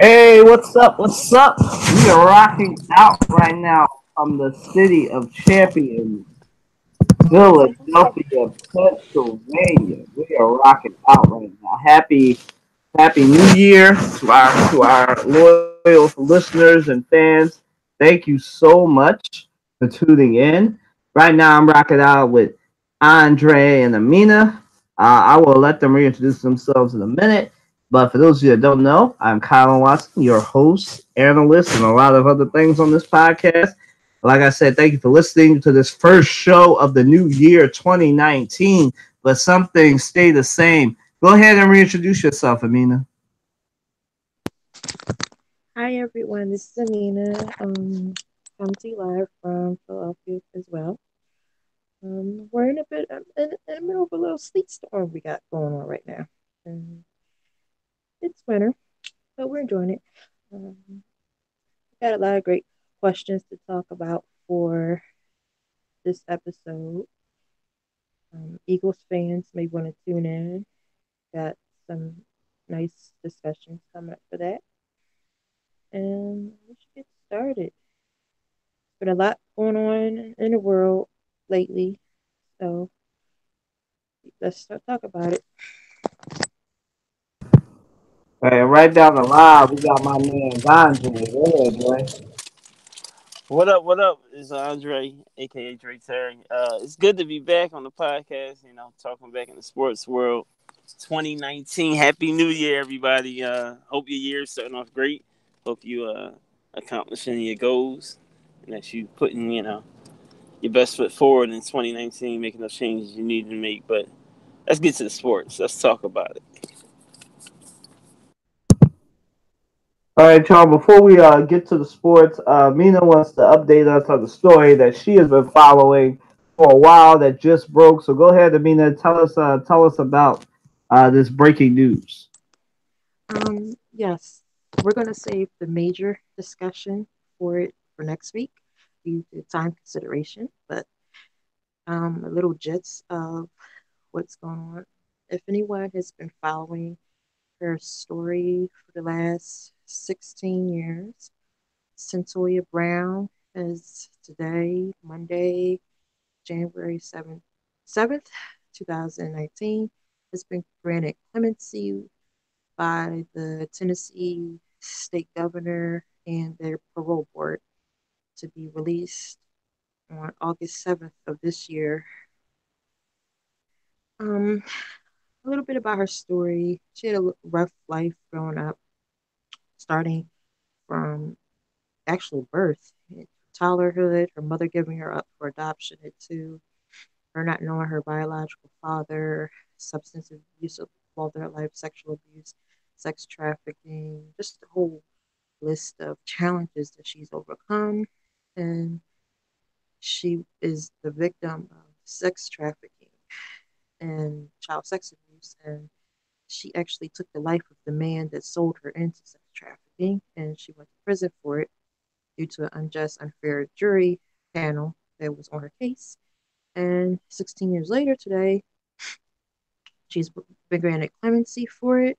Hey, what's up? What's up? We are rocking out right now from the city of Champions, Philadelphia, Pennsylvania. We are rocking out right now. Happy New Year to our loyal listeners and fans. Thank you so much for tuning in. Right now, I'm rocking out with Andre and Amina. I will let them reintroduce themselves in a minute. But for those of you that don't know, I'm Kylan Watson, your host, analyst, and a lot of other things on this podcast. Like I said, thank you for listening to this first show of the new year 2019. But some things stay the same. Go ahead and reintroduce yourself, Amina. Hi everyone, this is Amina. Coming to you live from Philadelphia as well. We're in a bit in the middle of a little sleet storm we got going on right now. Um, it's winter, but we're enjoying it. We got a lot of great questions to talk about for this episode. Eagles fans may want to tune in. Got some nice discussions coming up for that, and we should get started. Been a lot going on in the world lately, so let's start talk about it. Hey, right down the line, we got my man Andre. Go ahead, Dre. What up? What up? It's Andre, aka Dre Terry. It's good to be back on the podcast. Talking back in the sports world. 2019. Happy New Year, everybody. Hope your year's starting off great. Hope you accomplishing your goals and that you putting your best foot forward in 2019, making those changes you need to make. But let's get to the sports. Let's talk about it. All right, y'all. Before we get to the sports, Mina wants to update us on the story that she has been following for a while that just broke. So go ahead, Amina. Tell us about this breaking news. Yes, we're gonna save the major discussion for it for next week due to time consideration, but a little gist of what's going on. If anyone has been following her story for the last 16 years, Centoya Brown is today, Monday, January 7th, 2019, has been granted clemency by the Tennessee state governor and their parole board to be released on August 7th of this year. Um, a little bit about her story. She had a rough life growing up, starting from actual birth, toddlerhood, her mother giving her up for adoption at 2, her not knowing her biological father, substance abuse all their life, sexual abuse, sex trafficking, just a whole list of challenges that she's overcome. And she is the victim of sex trafficking and child sex abuse. And she actually took the life of the man that sold her into sex trafficking, and she went to prison for it due to an unjust, unfair jury panel that was on her case. And 16 years later today, she's been granted clemency for it,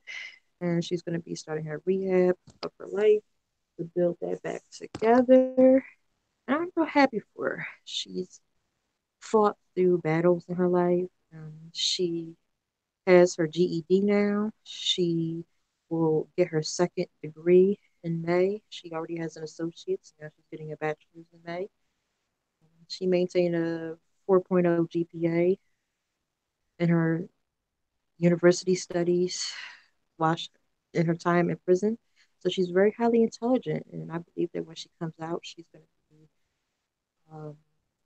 and she's going to be starting her rehab of her life to build that back together. And I'm real happy for her. She's fought through battles in her life. She has her GED now. She will get her second degree in May. She already has an associate's. Now she's getting a bachelor's in May. She maintained a 4.0 GPA in her university studies while in her time in prison. So she's very highly intelligent, and I believe that when she comes out, she's going to be um,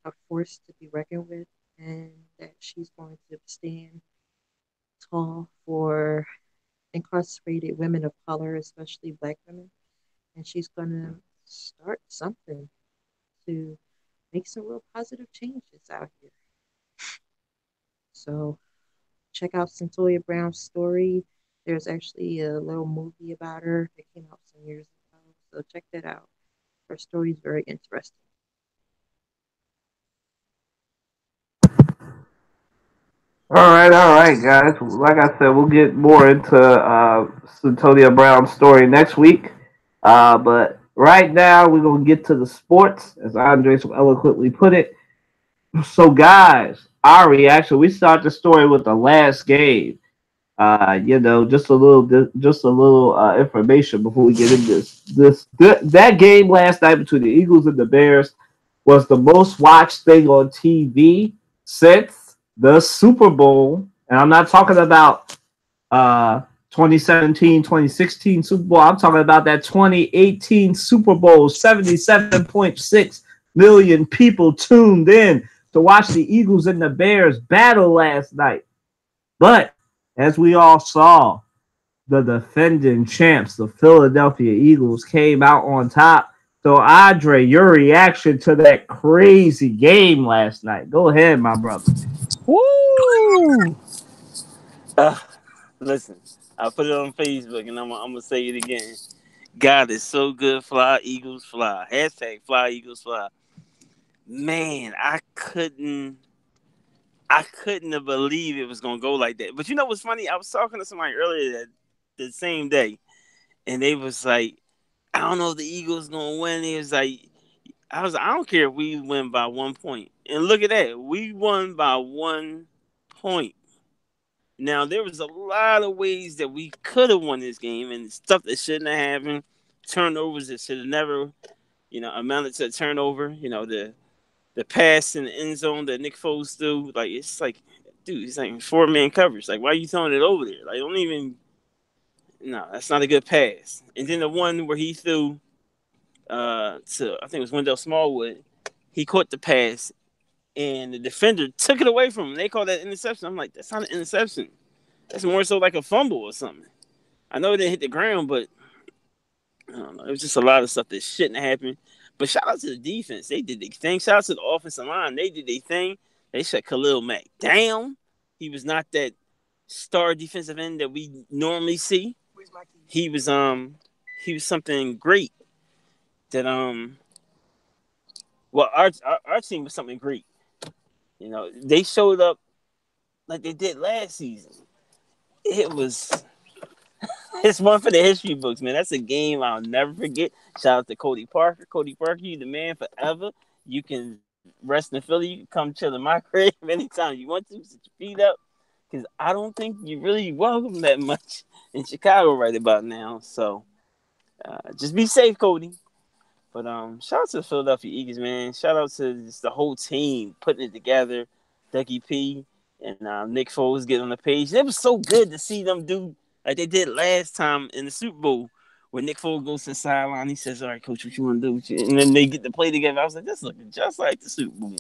a force to be reckoned with, and that she's going to stand tall for incarcerated women of color, especially Black women. And she's going to start something to make some real positive changes out here. So check out Centoya Brown's story. There's actually a little movie about her that came out some years ago. So check that out. Her story is very interesting. All right, guys. Like I said, we'll get more into Santonia Brown's story next week. But right now we're gonna get to the sports, as Andre so eloquently put it. So, guys, our reaction. We start the story with the last game. Just a little information before we get into that game last night between the Eagles and the Bears was the most watched thing on TV since the Super Bowl, and I'm not talking about 2017, 2016 Super Bowl. I'm talking about that 2018 Super Bowl. 77.6 million people tuned in to watch the Eagles and the Bears battle last night. But as we all saw, the defending champs, the Philadelphia Eagles, came out on top. So, Andre, your reaction to that crazy game last night? Go ahead, my brother. Woo! Uh, Listen, I put it on Facebook and I'm gonna say it again. God is so good. Fly Eagles fly. Hashtag Fly Eagles fly. Man, I couldn't have believed it was gonna go like that. But you know what's funny? I was talking to somebody earlier the same day, and they was like, "I don't know if the Eagles gonna win." It was like, I don't care if we win by 1 point. And look at that, we won by 1 point. Now there was a lot of ways that we could have won this game, and stuff that shouldn't have happened, turnovers that should have never, amounted to a turnover. The pass in the end zone that Nick Foles threw, like it's like, dude, it's like 4-man coverage. Like, why are you throwing it over there? Like, don't even. No, that's not a good pass. And then the one where he threw to, I think it was Wendell Smallwood, he caught the pass and the defender took it away from him. They called that interception. I'm like, that's not an interception. That's more so like a fumble or something. I know it didn't hit the ground, but I don't know. It was just a lot of stuff that shouldn't have happened. But shout out to the defense. They did their thing. Shout out to the offensive line. They did their thing. They shut Khalil Mack down. He was not that star defensive end that we normally see. He was he was something great that well our team was something great. They showed up like they did last season. It was It's one for the history books, man. That's a game I'll never forget. Shout out to Cody Parker. Cody Parker, you the man forever. You can rest in Philly. You can come chill in my crib anytime you want to. Sit your feet up. Because I don't think you really welcome that much in Chicago right about now. So just be safe, Cody. But shout out to the Philadelphia Eagles, man. Shout out to just the whole team putting it together. Dougie P and Nick Foles getting on the page. It was so good to see them do like they did last time in the Super Bowl, where Nick Foles goes to the sideline. He says, "All right, coach, what you want to do?" And then they get to play together. I was like, "This looking just like the Super Bowl."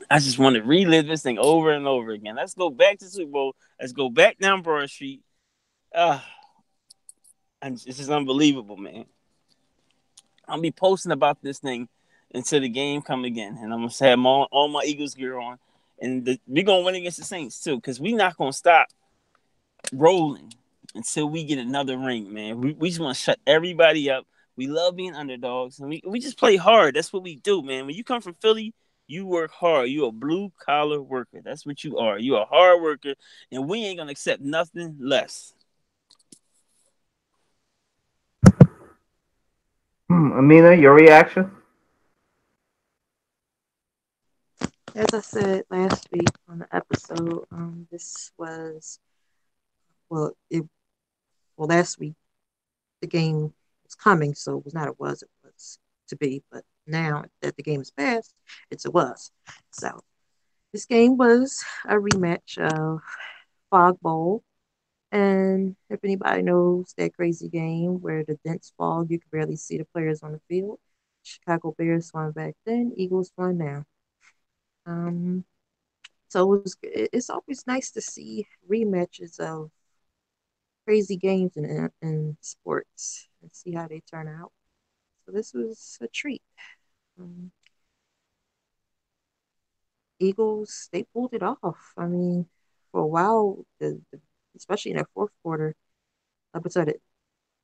I just want to relive this thing over and over again. Let's go back to the Super Bowl. Let's go back down Broad Street. Uh, it's just unbelievable, man. I'll be posting about this thing until the game come again, and I'm gonna have all my Eagles gear on, and we're gonna win against the Saints too, because we not gonna stop rolling until we get another ring, man. We just want to shut everybody up. We love being underdogs, and we just play hard. That's what we do, man. When you come from Philly, you work hard. You a blue collar worker. That's what you are. You a hard worker, and we ain't gonna accept nothing less. Amina, your reaction? As I said last week on the episode, this was well, it well last week the game was coming, so it was not it was to be, but now that the game is past, it's a was. So this game was a rematch of Fog Bowl. And if anybody knows that crazy game where the dense fog, you can barely see the players on the field, Chicago Bears won back then, Eagles won now. Um, so it's always nice to see rematches of crazy games in sports and see how they turn out. So this was a treat. Um, Eagles, they pulled it off. I mean, for a while, especially in that fourth quarter, up until the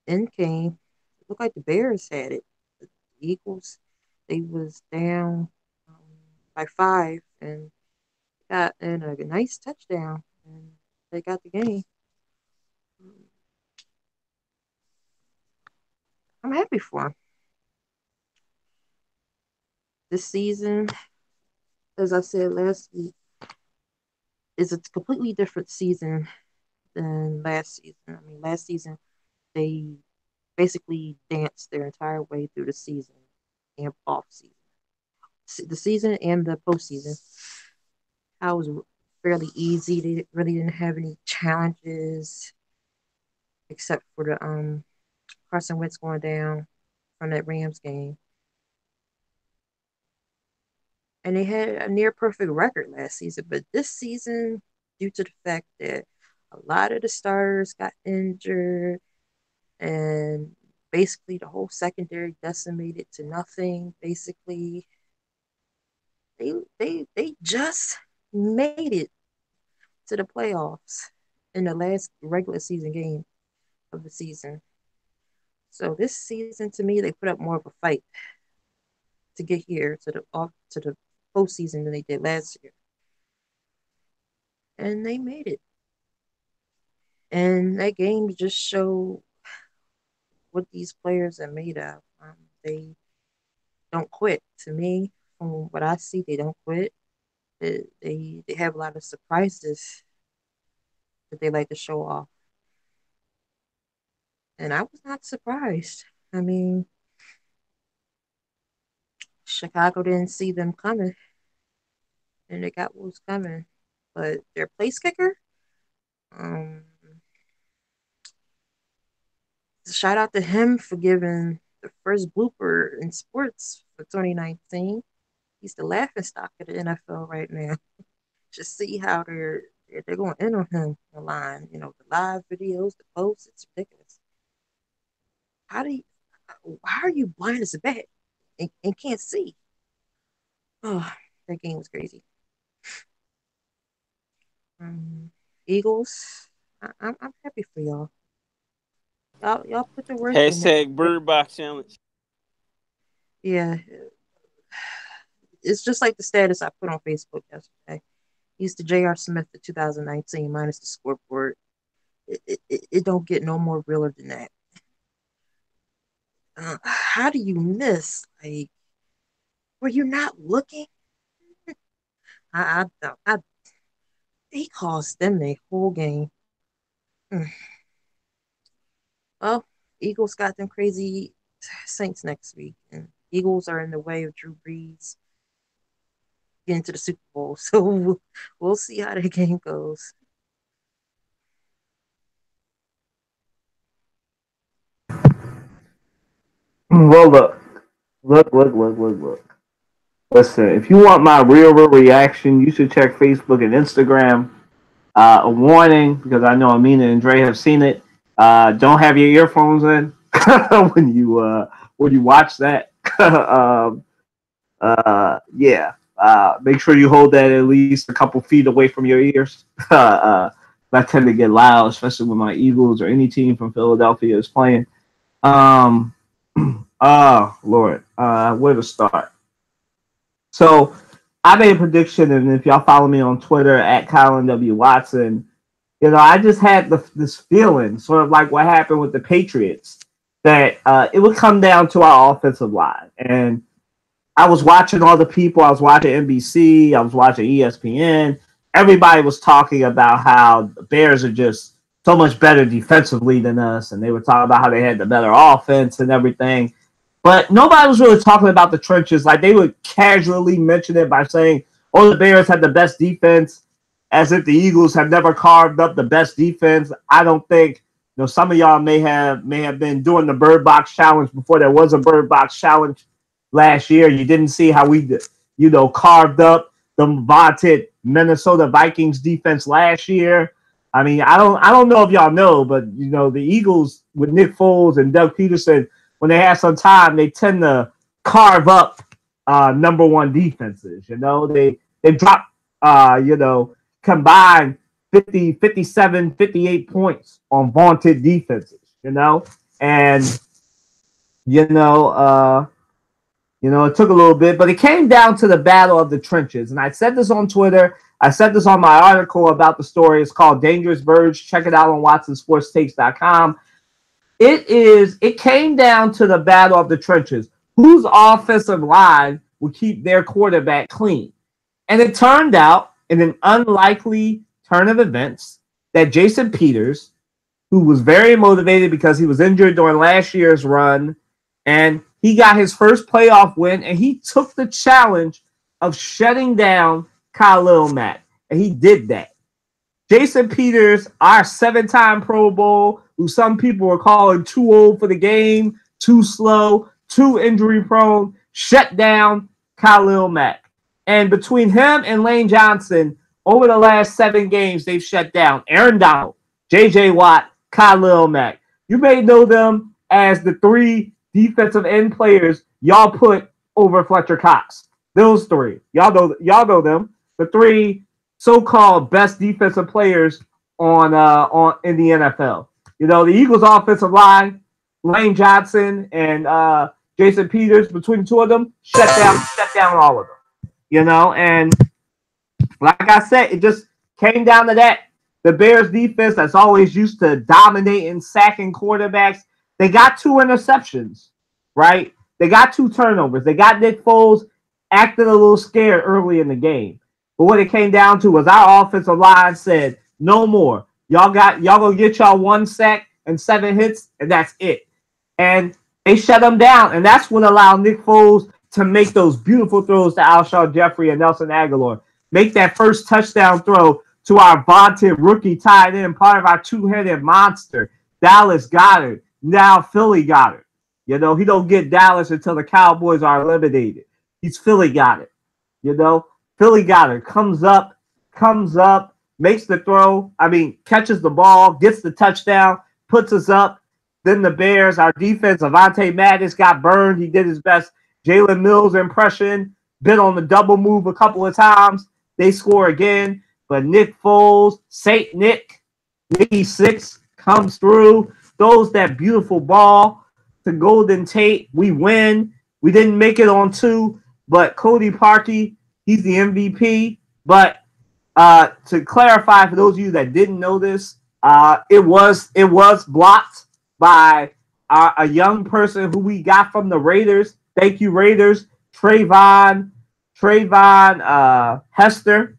end came, it looked like the Bears had it. The Eagles, they was down um, by 5 and got in a nice touchdown, and they got the game. I'm happy for him. This season, as I said last week, is a completely different season than last season. I mean, last season they basically danced their entire way through the season and off season, the season and the postseason. I was fairly easy. They really didn't have any challenges except for the Carson Wentz going down from that Rams game. And they had a near perfect record last season. But this season, due to the fact that a lot of the stars got injured and basically the whole secondary decimated to nothing, basically, they just made it to the playoffs in the last regular season game of the season. So this season, to me, they put up more of a fight to get here to the postseason than they did last year, and they made it. And that game just showed what these players are made of. They don't quit. To me, from what I see, they don't quit. They have a lot of surprises that they like to show off, and I was not surprised. I mean, Chicago didn't see them coming, and they got what was coming. But their place kicker, um, shout out to him for giving the first blooper in sports for 2019. He's the laughing stock of the NFL right now. Just see how they're going in on him online. You know, the live videos, the posts, it's ridiculous. How do you, how are you blind as a bat and can't see? Oh, that game was crazy. Eagles, I'm happy for y'all. Y'all put the work in. Hashtag Bird Box Challenge. Yeah, it's just like the status I put on Facebook yesterday. Used to J.R. Smith for 2019 minus the scoreboard. It don't get no more realer than that. How do you miss? Like, were you not looking? I he cost them the whole game. Well, Eagles got them crazy Saints next week, and Eagles are in the way of Drew Brees getting to the Super Bowl. So we'll see how the game goes. Well, look. Listen, if you want my real reaction, you should check Facebook and Instagram. A warning, because I know Amina and Dre have seen it. Don't have your earphones in when you watch that. Yeah. Make sure you hold that at least a couple feet away from your ears. I tend to get loud, especially when my Eagles or any team from Philadelphia is playing. Oh Lord, where to start? So I made a prediction, and if y'all follow me on Twitter at Colin W. Watson, I just had this feeling, sort of like what happened with the Patriots, that it would come down to our offensive line. And I was watching all the people. I was watching NBC. I was watching ESPN. Everybody was talking about how the Bears are just so much better defensively than us, and they were talking about how they had the better offense and everything. But nobody was really talking about the trenches. Like, they would casually mention it by saying, "Oh, the Bears had the best defense," as if the Eagles have never carved up the best defense. I don't think. Some of y'all may have been doing the Bird Box Challenge before there was a Bird Box Challenge last year. You didn't see how we, carved up the vaunted Minnesota Vikings defense last year. I mean, I don't know if y'all know, but the Eagles with Nick Foles and Doug Peterson, when they have some time, they tend to carve up number one defenses. They drop combined 50, 57, 58 points on vaunted defenses, and it took a little bit, but it came down to the battle of the trenches. And I said this on Twitter. I said this on my article about the story. It's called Dangerous Verge. Check it out on WatsonSportsTakes.com. It came down to the battle of the trenches. Whose offensive line would keep their quarterback clean? And it turned out, in an unlikely turn of events, that Jason Peters, who was very motivated because he was injured during last year's run, and he got his first playoff win, and he took the challenge of shutting down Khalil Mack, and he did that. Jason Peters, our 7-time Pro Bowl, who some people were calling too old for the game, too slow, too injury prone, shut down Khalil Mack. And between him and Lane Johnson, over the last 7 games, they've shut down Aaron Donald, J.J. Watt, Khalil Mack. You may know them as the 3 defensive end players y'all put over Fletcher Cox. Those 3. Y'all know them. The 3 so-called best defensive players on in the NFL. You know, the Eagles offensive line, Lane Johnson and Jason Peters, between the 2 of them, shut down all of them. You know, and like I said, it just came down to that. The Bears defense that's always used to dominating, sacking quarterbacks, they got 2 interceptions, right? They got 2 turnovers. They got Nick Foles acting a little scared early in the game. But what it came down to was our offensive line said, no more. Y'all gonna get y'all 1 sack and 7 hits, and that's it. And they shut them down, and that's what allowed Nick Foles to make those beautiful throws to Alshon Jeffrey and Nelson Aguilar. Make that first touchdown throw to our vaunted rookie tight end, part of our 2-headed monster, Dallas Goedert. Now Philly Goedert. You know, he don't get Dallas until the Cowboys are eliminated. He's Philly Goedert. You know, Philly Goedert comes up, makes the throw. Catches the ball, gets the touchdown, puts us up. Then the Bears, our defense, Avonte Maddox got burned. He did his best Jalen Mills impression, been on the double move a couple of times. They score again. But Nick Foles, Saint Nicky Six comes through, throws that beautiful ball to Golden Tate. We win. We didn't make it on 2, but Cody Parkey, he's the MVP. But to clarify, for those of you that didn't know this, it was blocked by a young person who we got from the Raiders. Thank you, Raiders. Trayvon Hester.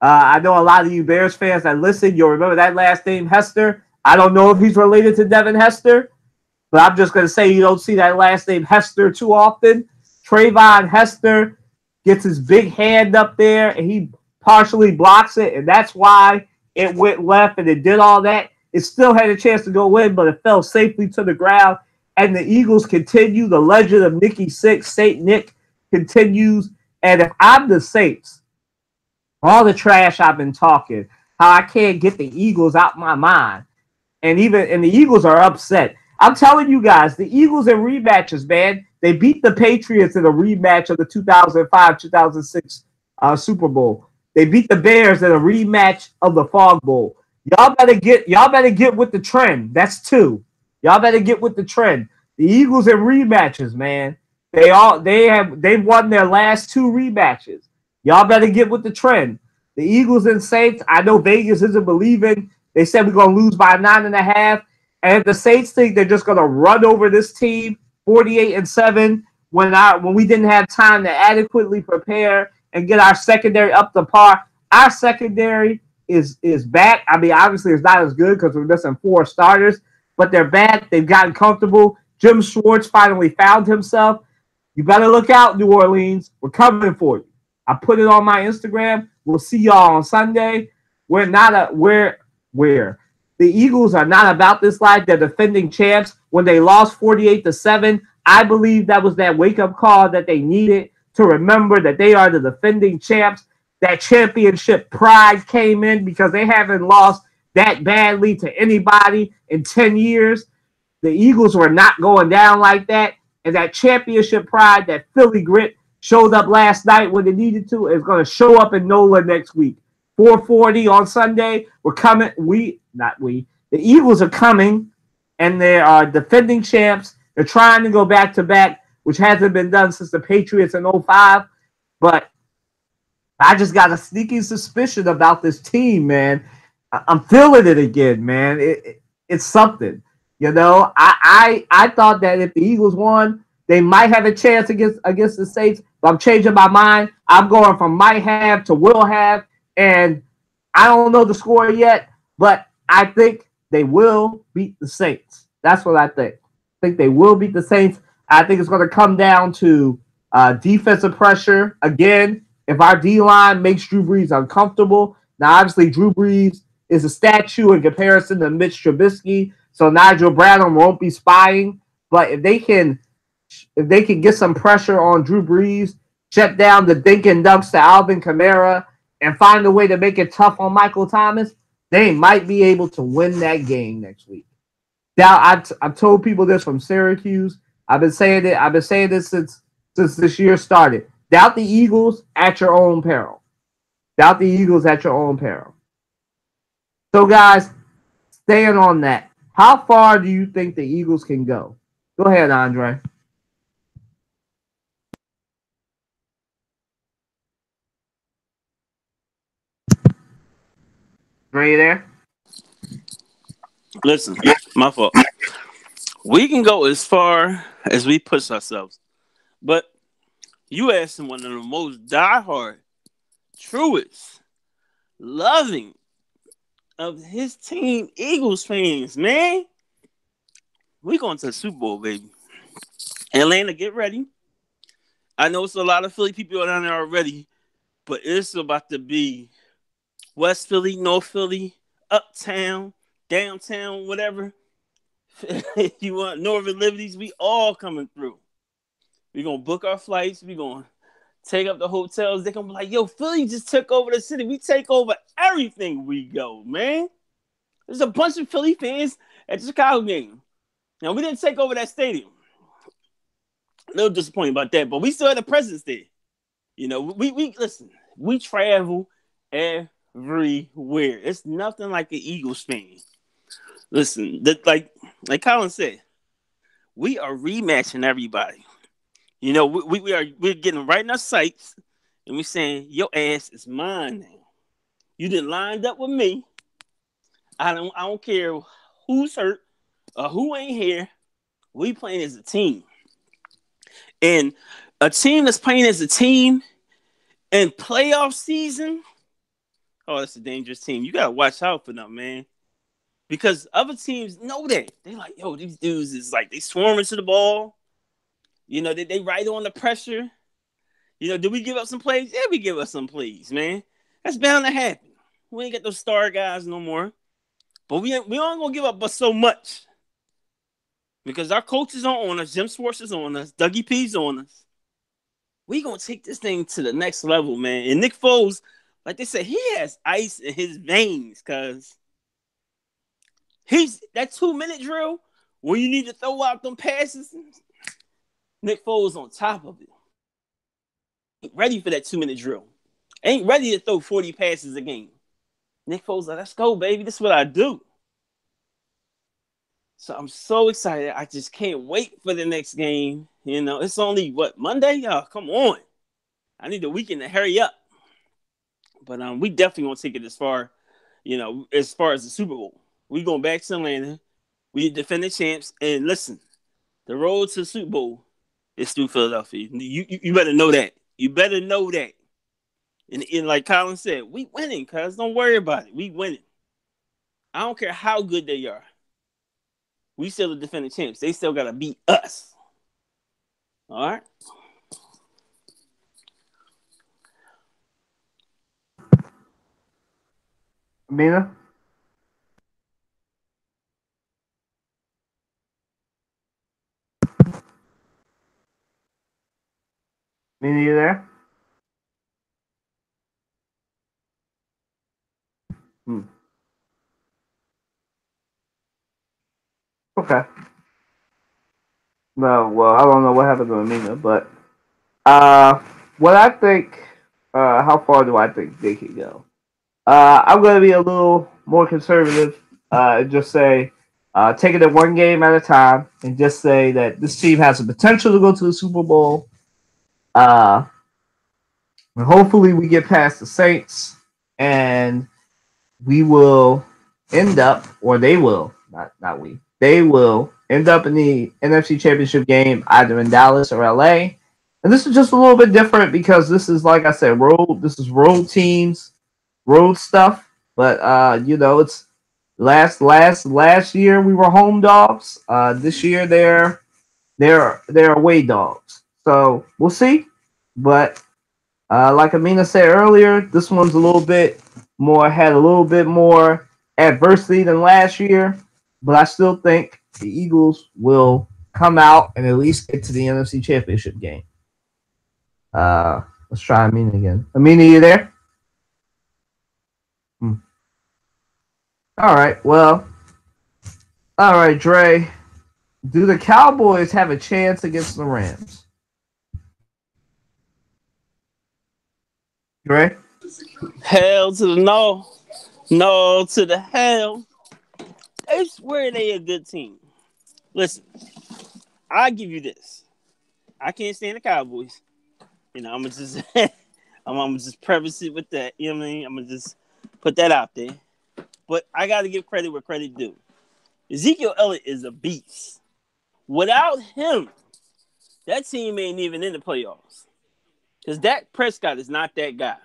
I know a lot of you Bears fans that listen, you'll remember that last name, Hester. I don't know if he's related to Devin Hester, but I'm just going to say you don't see that last name Hester too often. Trayvon Hester gets his big hand up there, and he partially blocks it, and that's why it went left and it did all that. It still had a chance to go in, but it fell safely to the ground, and the Eagles continue. The legend of Nicky Six, Saint Nick, continues, and if I'm the Saints, all the trash I've been talking, how I can't get the Eagles out my mind. And the Eagles are upset. I'm telling you guys, the Eagles in rematches, man, they beat the Patriots in a rematch of the 2005-2006 Super Bowl. They beat the Bears in a rematch of the Fog Bowl. Y'all better get with the trend. That's 2. Y'all better get with the trend. The Eagles in rematches, man. They've won their last 2 rematches. Y'all better get with the trend. The Eagles and Saints, I know Vegas isn't believing. They said we're going to lose by 9.5. And if the Saints think they're just going to run over this team 48-7 when we didn't have time to adequately prepare and get our secondary up to par, our secondary is back. Obviously it's not as good because we're missing 4 starters, but they're back. They've gotten comfortable. Jim Schwartz finally found himself. You better look out, New Orleans. We're coming for you. I put it on my Instagram. We'll see y'all on Sunday. The Eagles are not about this life. They're defending champs. When they lost 48-7, I believe that was that wake-up call that they needed to remember that they are the defending champs. That championship pride came in because they haven't lost that badly to anybody in 10 years. The Eagles were not going down like that. And that championship pride, that Philly grit, showed up last night when it needed to. It's going to show up in NOLA next week. 4:40 on Sunday. We're coming. The Eagles are coming, and they are defending champs. They're trying to go back-to-back, which hasn't been done since the Patriots in 2005. But I just got a sneaky suspicion about this team, man. I'm feeling it again, man. It's something. You know, I thought that if the Eagles won, they might have a chance against the Saints. But I'm changing my mind. I'm going from might have to will have, and I don't know the score yet, but I think they will beat the Saints. That's what I think. I think they will beat the Saints. I think it's going to come down to defensive pressure again. If our D line makes Drew Brees uncomfortable, now obviously Drew Brees is a statue in comparison to Mitch Trubisky, so Nigel Bradham won't be spying. But if they can get some pressure on Drew Brees, shut down the dink and dunks to Alvin Kamara, and find a way to make it tough on Michael Thomas, they might be able to win that game next week. Now, I've told people this from Syracuse. I've been saying it. I've been saying this since this year started. Doubt the Eagles at your own peril. Doubt the Eagles at your own peril. So, guys, staying on that, how far do you think the Eagles can go? Go ahead, Andre. Are you there? Listen, my fault. We can go as far as we push ourselves, but you asking one of the most diehard, truest, loving of his team, Eagles fans, man. We going to the Super Bowl, baby. Atlanta, get ready. I know it's a lot of Philly people down there already, but it's about to be West Philly, North Philly, Uptown, Downtown, whatever. If you want Northern Liberties, we all coming through. We're going to book our flights. We're going to take up the hotels. They're going to be like, yo, Philly just took over the city. We take over everything we go, man. There's a bunch of Philly fans at the Chicago game. Now, we didn't take over that stadium. A little disappointed about that, but we still had a presence there. You know, we listen, we travel everywhere. It's nothing like the Eagles fan. Listen, like Colin said, we are rematching everybody. You know, we're getting right in our sights, and we're saying your ass is mine now. You didn't lined up with me. I don't care who's hurt or who ain't here. We playing as a team, and a team that's playing as a team in playoff season. Oh, that's a dangerous team. You gotta watch out for them, man. Because other teams know that. They like, yo, these dudes is like, they swarming to the ball. You know, they right on the pressure. You know, did we give up some plays? Yeah, we give up some plays, man. That's bound to happen. We ain't got those star guys no more. But we aren't going to give up but so much. Because our coaches are on us. Jim Schwartz is on us. Dougie P's on us. We going to take this thing to the next level, man. And Nick Foles, like they said, he has ice in his veins because he's that 2-minute drill where you need to throw out them passes. Nick Foles on top of it. Ain't ready for that 2-minute drill. Ain't ready to throw 40 passes a game. Nick Foles like, let's go, baby. This is what I do. So I'm so excited. I just can't wait for the next game. You know, it's only, Monday? Oh, come on. I need the weekend to hurry up. But we definitely going to take it as far as the Super Bowl. We going back to Atlanta. We defending champs. And listen, the road to the Super Bowl is through Philadelphia. You better know that. You better know that. And like Colin said, we winning, cuz. Don't worry about it. We winning. I don't care how good they are. We still the defending champs. They still got to beat us. All right? Mina? Mina, you there? Okay. No, well, I don't know what happened to Amina, but what I think, how far do I think they can go? I'm going to be a little more conservative. Just say, take it at one game at a time, and just say that this team has the potential to go to the Super Bowl. And hopefully, we get past the Saints, and we will end up, or they will, not we. they will end up in the NFC Championship game either in Dallas or LA. And this is just a little bit different because this is, like I said, road. This is road teams, road stuff. But it's last year we were home dogs. This year they're away dogs. So we'll see. But like Amina said earlier, this one's had a little bit more adversity than last year. But I still think the Eagles will come out and at least get to the NFC Championship game. Let's try Amina again. Amina, you there? All right. Well, all right, Dre. Do the Cowboys have a chance against the Rams? Dre? Hell to the no. No to the hell. I swear they a good team. Listen, I'll give you this. I can't stand the Cowboys. I'm gonna just I'm gonna just preface it with that. You know what I mean? I'm gonna just put that out there. But I gotta give credit where credit due. Ezekiel Elliott is a beast. Without him, that team ain't even in the playoffs. Because Dak Prescott is not that guy.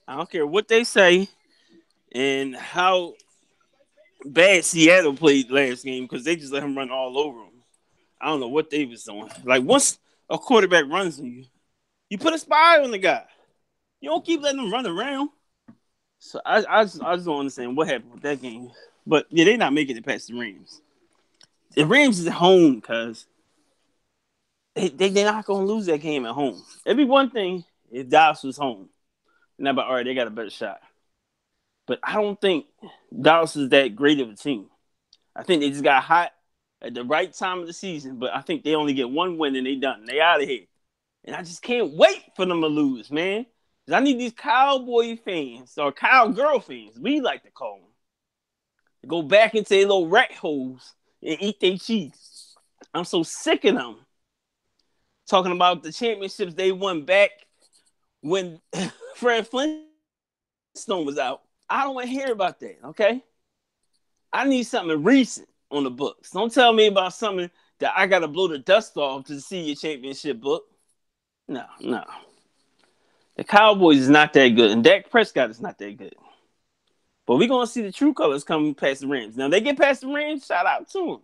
I don't care what they say and how bad Seattle played last game because they just let him run all over them. I don't know what they was doing. Like, once a quarterback runs on you, you put a spy on the guy. You don't keep letting him run around. So I just don't understand what happened with that game. But, yeah, they're not making it past the Rams. The Rams is at home because they're not going to lose that game at home. It'd be one thing if Dallas was home. And I'm like, all right, they got a better shot. But I don't think Dallas is that great of a team. I think they just got hot at the right time of the season, but I think they only get one win and they done. They out of here. And I just can't wait for them to lose, man. Because I need these Cowboy fans, or Cowgirl fans, we like to call them, to go back into their little rat holes and eat their cheese. I'm so sick of them. Talking about the championships they won back when Fred Flintstone was out. I don't want to hear about that, okay? I need something recent on the books. Don't tell me about something that I got to blow the dust off to see your championship book. No. The Cowboys is not that good, and Dak Prescott is not that good. But we're going to see the true colors coming past the Rams. Now, they get past the Rams, shout out to them.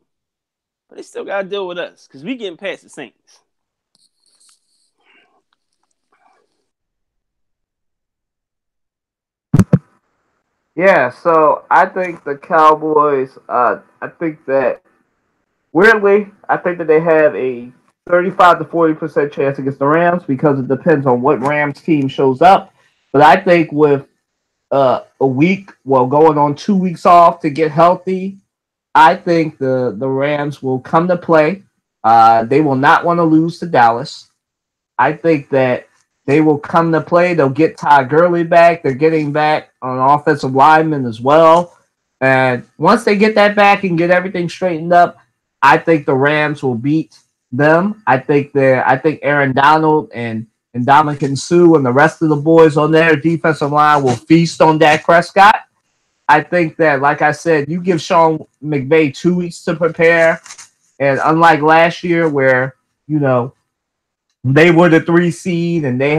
But they still got to deal with us because we getting past the Saints. Yeah, so I think the Cowboys, I think that, weirdly, I think that they have a 35 to 40% chance against the Rams because it depends on what Rams team shows up. But I think with going on 2 weeks off to get healthy, I think the Rams will come to play. They will not want to lose to Dallas. I think that they will come to play. They'll get Todd Gurley back. They're getting back on offensive linemen as well. And once they get that back and get everything straightened up, I think the Rams will beat them. I think Aaron Donald and Dominican Sue and the rest of the boys on their defensive line will feast on Dak Prescott. I think that, like I said, you give Sean McVay 2 weeks to prepare. And unlike last year where, they were the 3 seed and they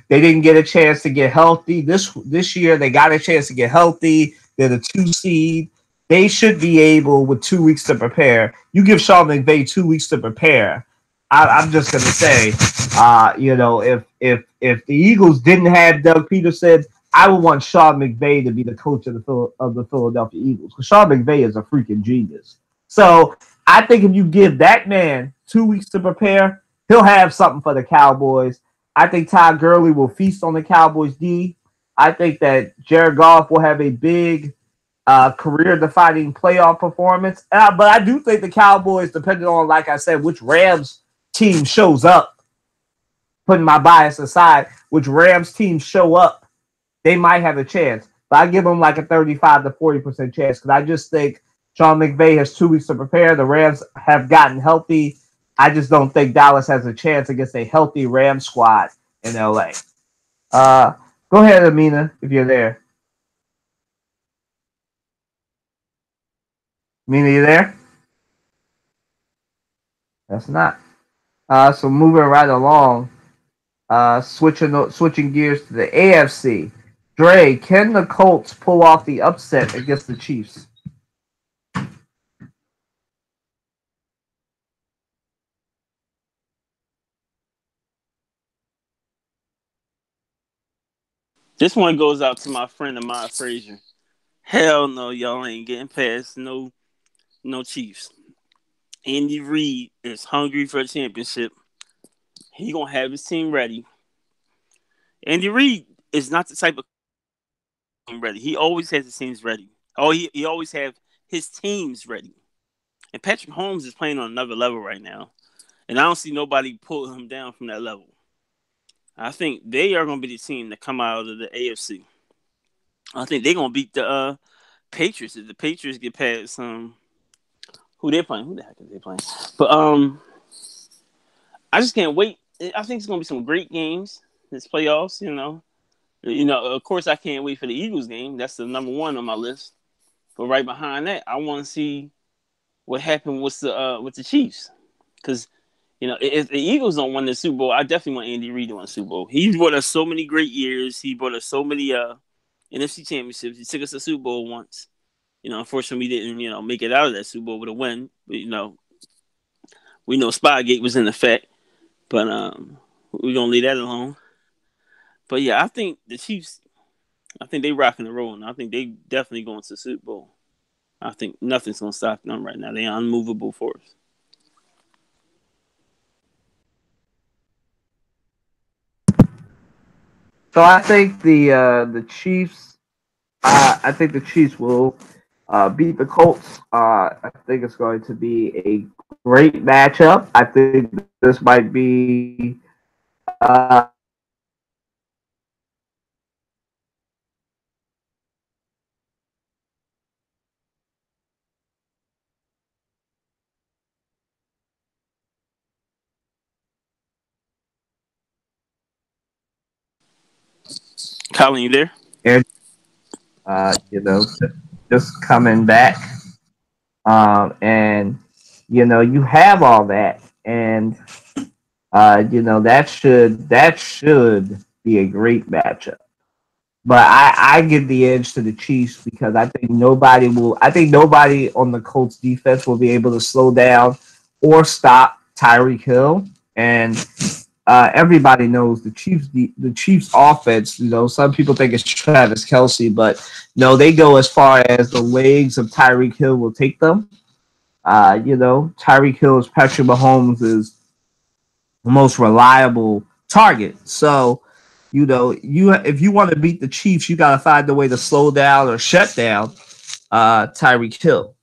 didn't get a chance to get healthy. This year they got a chance to get healthy. They're the 2 seed. They should be able, with 2 weeks to prepare. You give Sean McVay 2 weeks to prepare. I'm just gonna say, if the Eagles didn't have Doug Peterson, I would want Sean McVay to be the coach of the Philadelphia Eagles because Sean McVay is a freaking genius. So I think if you give that man 2 weeks to prepare, he'll have something for the Cowboys. I think Todd Gurley will feast on the Cowboys D. I think that Jared Goff will have a big career-defining playoff performance. But I do think the Cowboys, depending on, like I said, which Rams team shows up, putting my bias aside, which Rams team show up, they might have a chance. But I give them like a 35 to 40% chance because I just think Sean McVay has 2 weeks to prepare. The Rams have gotten healthy. I just don't think Dallas has a chance against a healthy Rams squad in LA. Go ahead, Amina, if you're there. Mina, you there? That's not. So moving right along, switching gears to the AFC. Dre, can the Colts pull off the upset against the Chiefs? This one goes out to my friend Ahmad Frazier. Hell no, y'all ain't getting past no Chiefs. Andy Reid is hungry for a championship. He gonna have his team ready. Andy Reid is not the type of team ready. He always has his teams ready. Oh, he always have his teams ready. And Patrick Holmes is playing on another level right now. And I don't see nobody pull him down from that level. I think they are going to be the team that come out of the AFC. I think they're going to beat the Patriots. If the Patriots get past who they're playing, who the heck are they playing? But I just can't wait. I think it's going to be some great games this playoffs. Of course, I can't wait for the Eagles game. That's the number one on my list. But right behind that, I want to see what happened with the Chiefs, because if the Eagles don't win the Super Bowl, I definitely want Andy Reid to win the Super Bowl. He's brought us so many great years. He brought us so many NFC championships. He took us to the Super Bowl once. Unfortunately, we didn't make it out of that Super Bowl with a win. But we know Spygate was in effect, but we're gonna leave that alone. But yeah, I think the Chiefs. I think they rocking and rolling. I think they definitely going to the Super Bowl. I think nothing's gonna stop them right now. They're unmovable force. So I think the Chiefs. I think the Chiefs will beat the Colts. I think it's going to be a great matchup. I think this might be. Colin, you there? You know, just coming back, and you have all that, and that should be a great matchup. But I give the edge to the Chiefs because I think nobody will. I think nobody on the Colts defense will be able to slow down or stop Tyreek Hill, and everybody knows the Chiefs offense. Some people think it's Travis Kelce, but no, they go as far as the legs of Tyreek Hill will take them. Tyreek Hill is Patrick Mahomes is the most reliable target. So, if you want to beat the Chiefs, you got to find a way to slow down or shut down Tyreek Hill.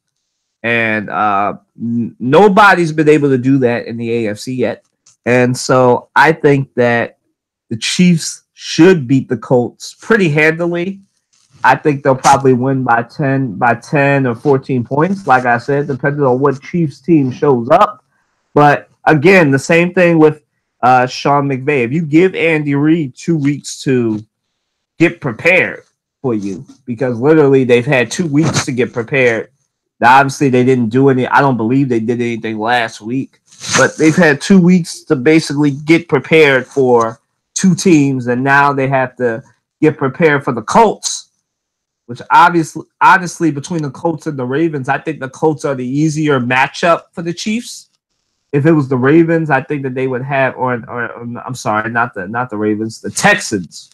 And nobody's been able to do that in the AFC yet. And so I think that the Chiefs should beat the Colts pretty handily. I think they'll probably win by 10 or 14 points, like I said, depending on what Chiefs team shows up. But again, the same thing with Sean McVay. If you give Andy Reid 2 weeks to get prepared for you, because literally they've had 2 weeks to get prepared. Now, obviously, they didn't do any. I don't believe they did anything last week, but they've had 2 weeks to basically get prepared for two teams, and now they have to get prepared for the Colts, which honestly, between the Colts and the Ravens, I think the Colts are the easier matchup for the Chiefs. If it was the Ravens, I think that they would have, or I'm sorry, not the Ravens, the Texans.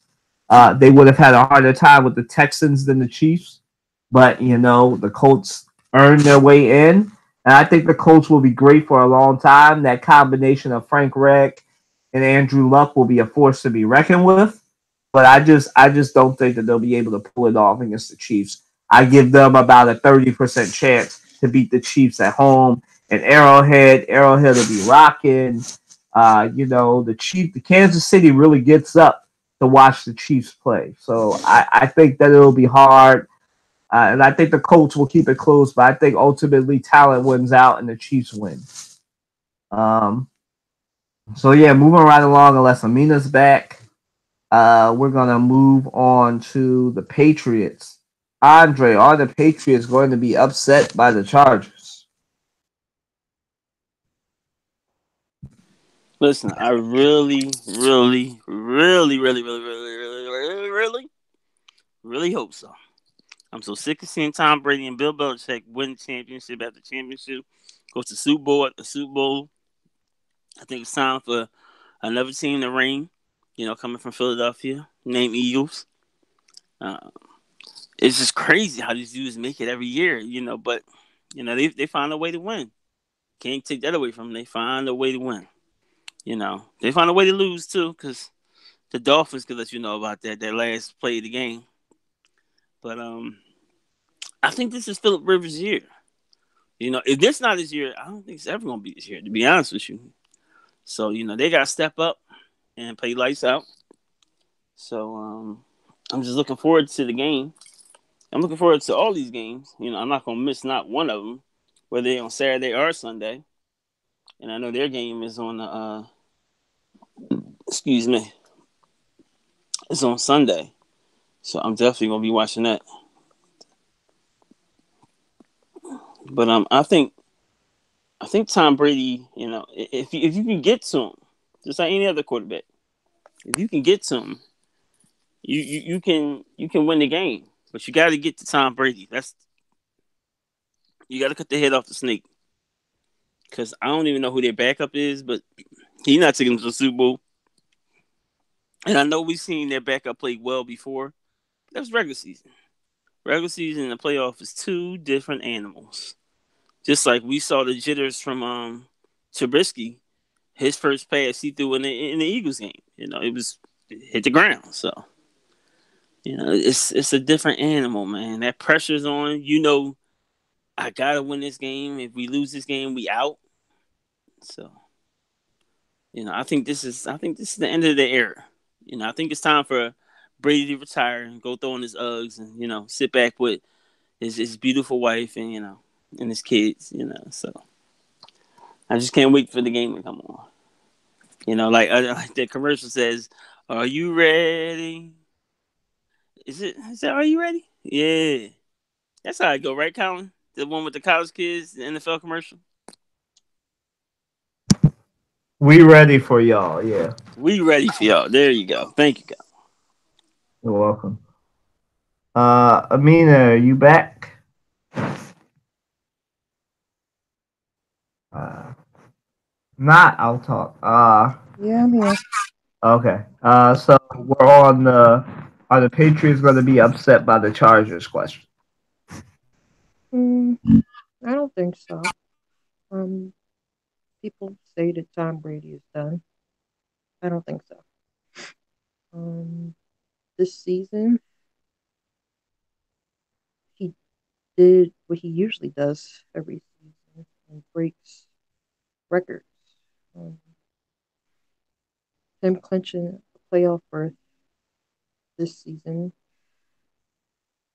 They would have had a harder time with the Texans than the Chiefs. But the Colts earned their way in, and I think the Colts will be great for a long time. That combination of Frank Reich and Andrew Luck will be a force to be reckoned with. But I just don't think that they'll be able to pull it off against the Chiefs. I give them about a 30% chance to beat the Chiefs at home. And Arrowhead will be rocking. The Kansas City really gets up to watch the Chiefs play. So I think that it'll be hard. And I think the Colts will keep it close, but I think ultimately talent wins out and the Chiefs win. So yeah, moving right along, unless Amina's back, we're gonna move on to the Patriots Andre, are the Patriots going to be upset by the Chargers? Listen, I really, really, really, really, really, really, really, really, really, really hope so. I'm so sick of seeing Tom Brady and Bill Belichick win championship after championship, go to Super Bowl after Super Bowl. I think it's time for another team to reign. Coming from Philadelphia, named Eagles. Uh, it's just crazy how these dudes make it every year. But they find a way to win. Can't take that away from them. They find a way to win. They find a way to lose too, because the Dolphins could let you know about that last play of the game. But I think this is Philip Rivers' year. If this not his year, I don't think it's ever gonna be his year. To be honest with you, so they got to step up and play lights out. So I'm just looking forward to the game. I'm looking forward to all these games. I'm not gonna miss not one of them, whether they're on Saturday or Sunday. And I know their game is on excuse me, it's on Sunday. So I'm definitely gonna be watching that. But I think Tom Brady, if you can get to him, just like any other quarterback, if you can get to him, you can win the game. But you got to get to Tom Brady. You got to cut the head off the snake, because I don't even know who their backup is, but he's not taking them to the Super Bowl. And I know we've seen their backup play well before. That was regular season. Regular season and the playoff is two different animals. Just like we saw the jitters from Trubisky, his first pass he threw in the Eagles game. It hit the ground. So it's a different animal, man. That pressure's on. I gotta win this game. If we lose this game, we out. So I think this is the end of the era. I think it's time for Brady to retire and go throw in his Uggs and sit back with his beautiful wife and and his kids. So I just can't wait for the game to come on. Like the commercial says, "Are you ready?" Is that Are you ready? Yeah, that's how I go, right, Colin? The one with the college kids, the NFL commercial. We ready for y'all, yeah. We ready for y'all. There you go. Thank you, Colin. You're welcome. Amina, are you back? Uh, Not, I'll talk. Yeah, I'm here. Okay. So we're on the are the Patriots going to be upset by the Chargers question? Mm, I don't think so. Um, People say that Tom Brady is done. I don't think so. Um, this season he did what he usually does every season and breaks records. Um, Him clinching a playoff berth this season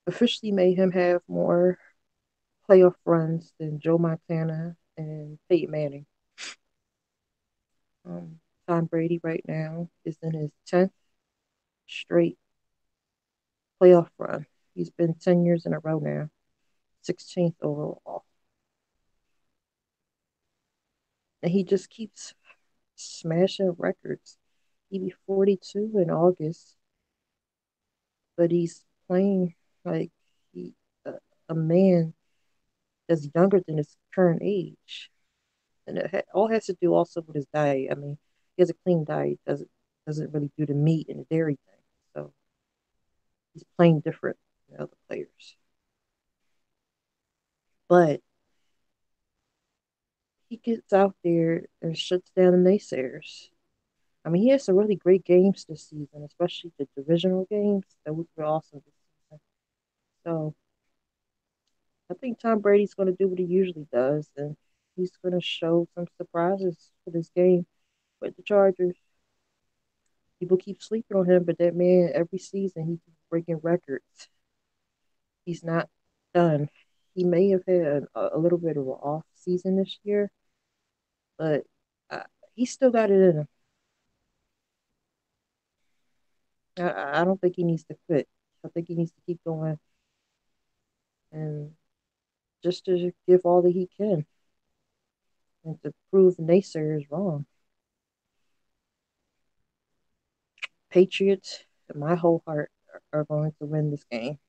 officially made him have more playoff runs than Joe Montana and Peyton Manning. Tom Brady right now is in his 10th straight playoff run. He's been 10 years in a row now, 16th overall. And he just keeps smashing records. He'll be 42 in August, but he's playing like he, a man that's younger than his current age. And all has to do also with his diet. I mean, he has a clean diet, doesn't really do the meat and the dairy thing. So he's playing different than other players. But he gets out there and shuts down the naysayers. I mean, he has some really great games this season, especially the divisional games. That were awesome this season. So I think Tom Brady's going to do what he usually does, and he's going to show some surprises for this game with the Chargers. People keep sleeping on him, but that man, every season, he keeps breaking records. He's not done. He may have had a little bit of an off season this year, but uh, he still got it in him. I don't think he needs to quit. I think he needs to keep going and just to give all that he can and to prove naysayers wrong. Patriots, in my whole heart, are going to win this game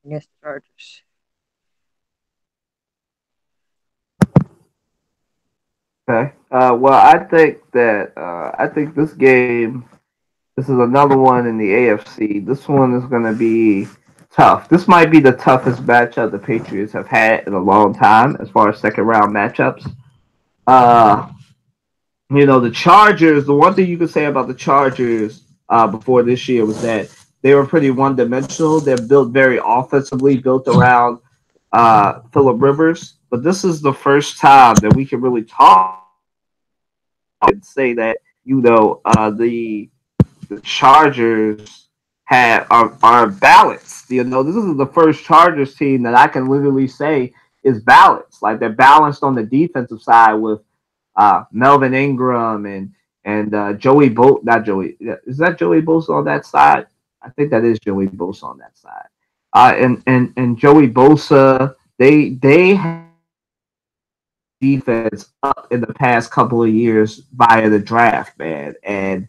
against the Chargers. Okay. Well, I think this game. This is another one in the AFC. This one is going to be tough. This might be the toughest matchup the Patriots have had in a long time as far as second round matchups. Uh, the Chargers. The one thing you could say about the Chargers before this year was that they were pretty one dimensional. They're built very offensively, built around Philip Rivers. But this is the first time that we can really talk and say that the Chargers are balanced. This is the first Chargers team that I can literally say is balanced. Like they're balanced on the defensive side with Melvin Ingram and Joey Bosa. Not Joey. Is that Joey Bosa on that side? I think that is Joey Bosa on that side. And Joey Bosa. They have defense up in the past couple of years via the draft, man, and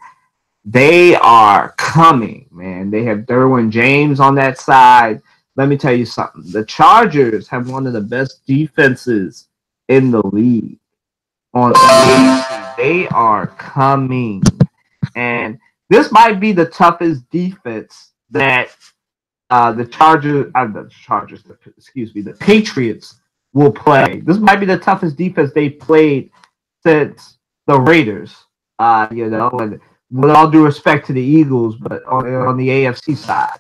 they are coming, man. They have Derwin James on that side. Let me tell you something. The Chargers have one of the best defenses in the league on the They are coming. And this might be the toughest defense that the Patriots will play. This might be the toughest defense they played since the Raiders. And with all due respect to the Eagles, but on the AFC side,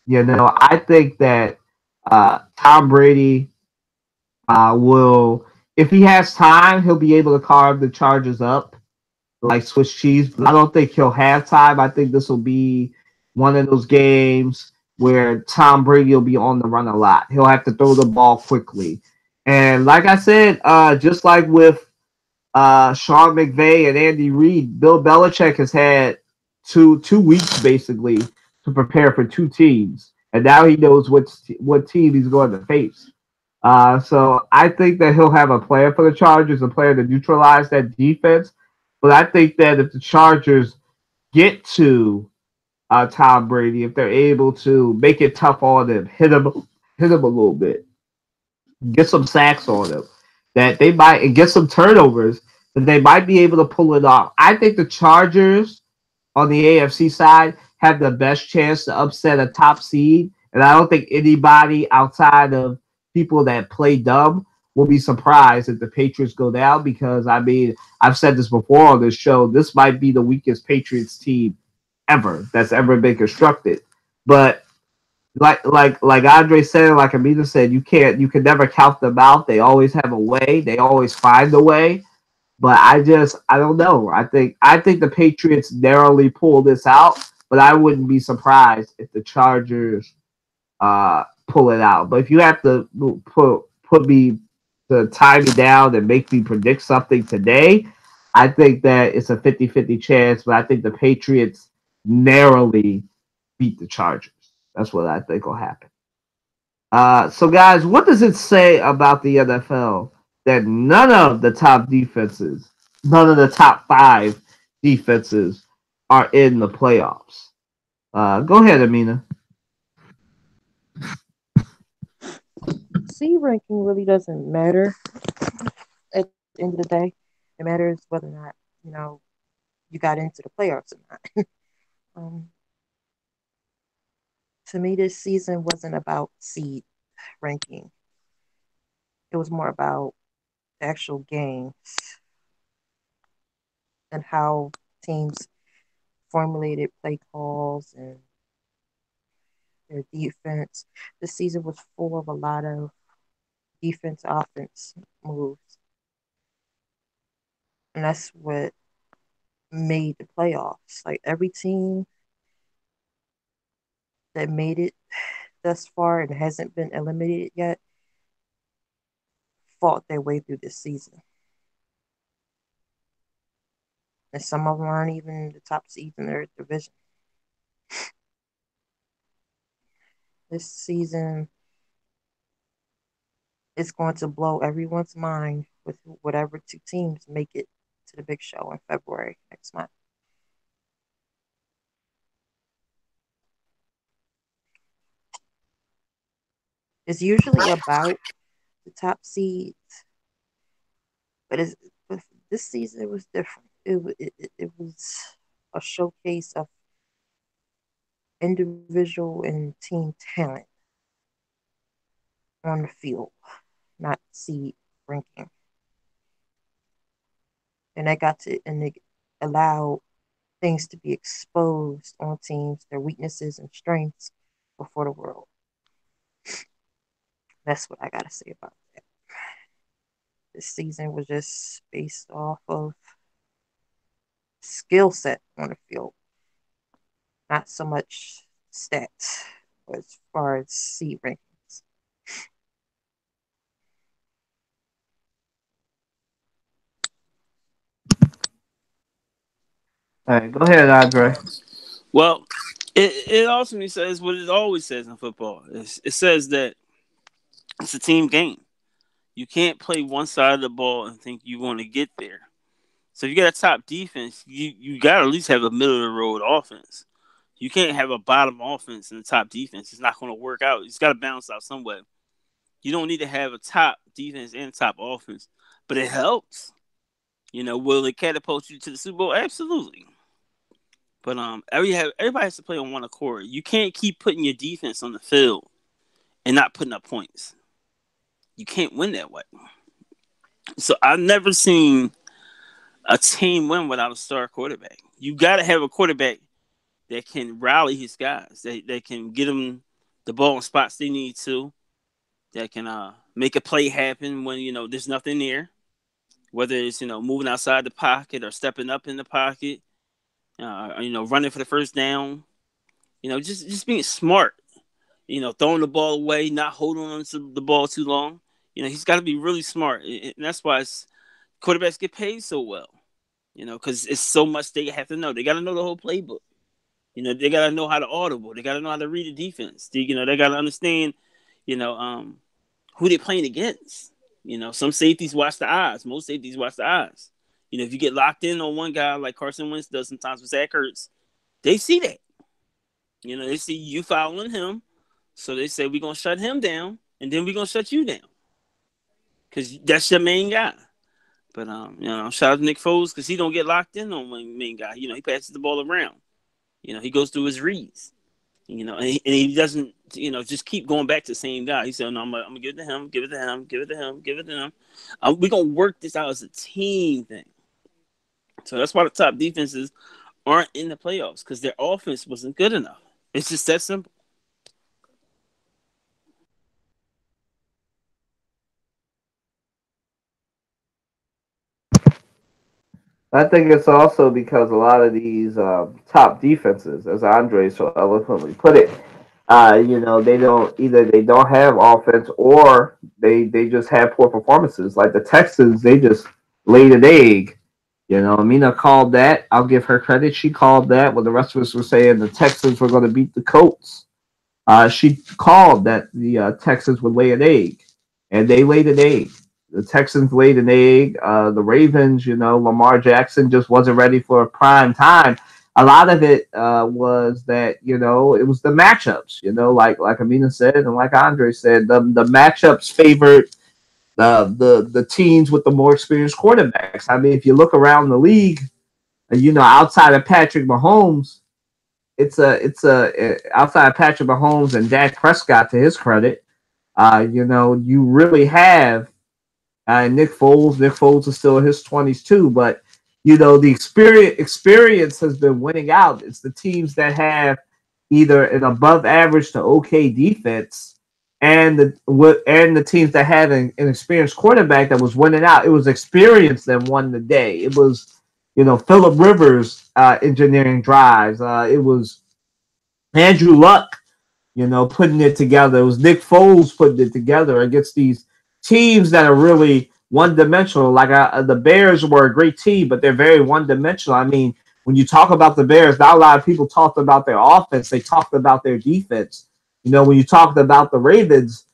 I think that Tom Brady will, if he has time, he'll be able to carve the Chargers up like Swiss cheese. But I don't think he'll have time. I think this will be one of those games where Tom Brady will be on the run a lot. He'll have to throw the ball quickly. And like I said, just like with Sean McVay and Andy Reid, Bill Belichick has had two weeks basically to prepare for two teams, and now he knows what team he's going to face. So I think that he'll have a plan for the Chargers, a plan to neutralize that defense. But I think that if the Chargers get to Tom Brady, if they're able to make it tough on him, hit him a little bit, get some sacks on him, that they might and get some turnovers, that they might be able to pull it off. I think the Chargers on the AFC side have the best chance to upset a top seed, and I don't think anybody outside of people that play dumb will be surprised if the Patriots go down because I mean I've said this before on this show. This might be the weakest Patriots team ever that's ever been constructed. But like Andre said, like Amina said, you can never count them out. They always have a way. They always find a way. But I don't know. I think the Patriots narrowly pull this out, but I wouldn't be surprised if the Chargers pull it out. But if you have to put me to tie me down and make me predict something today, I think that it's a 50-50 chance, but I think the Patriots narrowly beat the Chargers. That's what I think will happen. So, guys, what does it say about the NFL that none of the top defenses, none of the top five defenses are in the playoffs? Go ahead, Amina. C ranking really doesn't matter at the end of the day. It matters whether or not, you know, you got into the playoffs or not. um, to me, this season wasn't about seed ranking. It was more about the actual games and how teams formulated play calls and their defense. The season was full of a lot of defense offense moves. And that's what made the playoffs. Like every team that made it thus far and hasn't been eliminated yet fought their way through this season. And some of them aren't even the top seeds in their division. This season it's going to blow everyone's mind with whatever two teams make it to the big show in February next month. It's usually about the top seeds, but but this season it was different. It was a showcase of individual and team talent on the field, not seed ranking. And they allowed things to be exposed on teams, their weaknesses and strengths before the world. That's what I gotta say about that. This season was just based off of skill set on the field, not so much stats as far as seed rankings. All right, go ahead, Andre. Well, it ultimately says what it always says in football. It says that it's a team game. You can't play one side of the ball and think you're going to get there. So if you got a top defense, you got to at least have a middle of the road offense. You can't have a bottom offense and a top defense. It's not going to work out. It's got to balance out somewhere. You don't need to have a top defense and top offense, but it helps. Will it catapult you to the Super Bowl? Absolutely. But everybody has to play on one accord. You can't keep putting your defense on the field and not putting up points. You can't win that way. So I've never seen a team win without a star quarterback. You got to have a quarterback that can rally his guys, that can get them the ball in spots they need to, that can make a play happen when, there's nothing there, whether it's, moving outside the pocket or stepping up in the pocket, running for the first down, just being smart, throwing the ball away, not holding on to the ball too long. He's got to be really smart. And that's why quarterbacks get paid so well, because it's so much they have to know. They got to know the whole playbook. They got to know how to audible. They got to know how to read the defense. They got to understand, who they're playing against. Some safeties watch the eyes. Most safeties watch the eyes. If you get locked in on one guy like Carson Wentz does sometimes with Zach Ertz, they see that. They see you fouling him. So they say, we're going to shut him down, and then we're going to shut you down. Because that's your main guy. But, shout out to Nick Foles because he don't get locked in on one main guy. He passes the ball around. He goes through his reads. And he doesn't, just keep going back to the same guy. He said, no, I'm going to give it to him, give it to him, give it to him, give it to him. We're going to work this out as a team thing. So that's why the top defenses aren't in the playoffs because their offense wasn't good enough. It's just that simple. I think it's also because a lot of these top defenses, as Andre so eloquently put it, they don't have offense or they just have poor performances. Like the Texans, they just laid an egg. Amina called that. I'll give her credit. She called that when the rest of us were saying the Texans were going to beat the Colts. She called that the Texans would lay an egg, and they laid an egg. The Texans laid an egg. The Ravens, Lamar Jackson just wasn't ready for prime time. A lot of it was that, it was the matchups, like Amina said and like Andre said, the matchups favored the teams with the more experienced quarterbacks. I mean, if you look around the league, outside of Patrick Mahomes, it's outside of Patrick Mahomes and Dak Prescott, to his credit, you really have Nick Foles. Nick Foles is still in his 20s too, but the experience has been winning out. It's the teams that have either an above average to okay defense, and the teams that have an experienced quarterback that was winning out. It was experience that won the day. It was Phillip Rivers engineering drives. It was Andrew Luck, putting it together. It was Nick Foles putting it together against these teams that are really one-dimensional. Like the Bears were a great team, but they're very one-dimensional. I mean, when you talk about the Bears, not a lot of people talked about their offense. They talked about their defense. When you talked about the Ravens,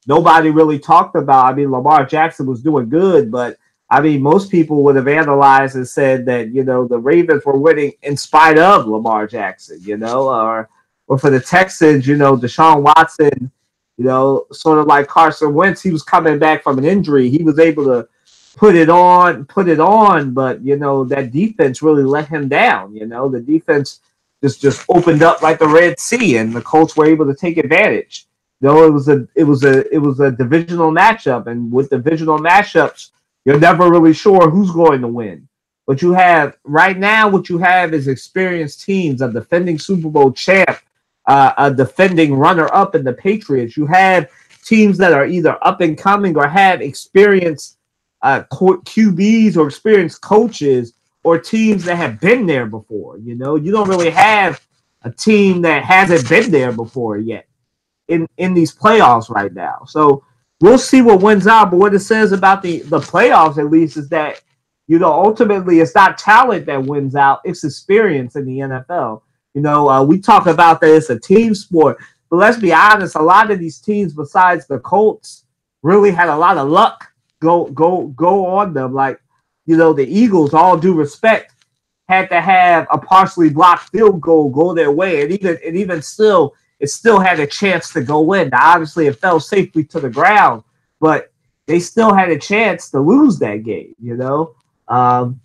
nobody really talked about. I mean, Lamar Jackson was doing good, but I mean, most people would have analyzed and said that, the Ravens were winning in spite of Lamar Jackson, or for the Texans, Deshaun Watson, sort of like Carson Wentz, he was coming back from an injury. He was able to put it on, but that defense really let him down. The defense just opened up like the Red Sea, and the Colts were able to take advantage. It was a divisional matchup, and with divisional matchups, you're never really sure who's going to win. But what you have is experienced teams, a defending Super Bowl champ, a defending runner-up in the Patriots. You have teams that are either up and coming or have experienced QBs or experienced coaches, or teams that have been there before. You don't really have a team that hasn't been there before yet in these playoffs right now. So we'll see what wins out. But what it says about the playoffs, at least, is that ultimately it's not talent that wins out; it's experience in the NFL. We talk about that it's a team sport, but let's be honest. A lot of these teams, besides the Colts, really had a lot of luck go on them. Like, the Eagles, all due respect, had to have a partially blocked field goal go their way, and even still, it still had a chance to go in. Now, obviously, it fell safely to the ground, but they still had a chance to lose that game. And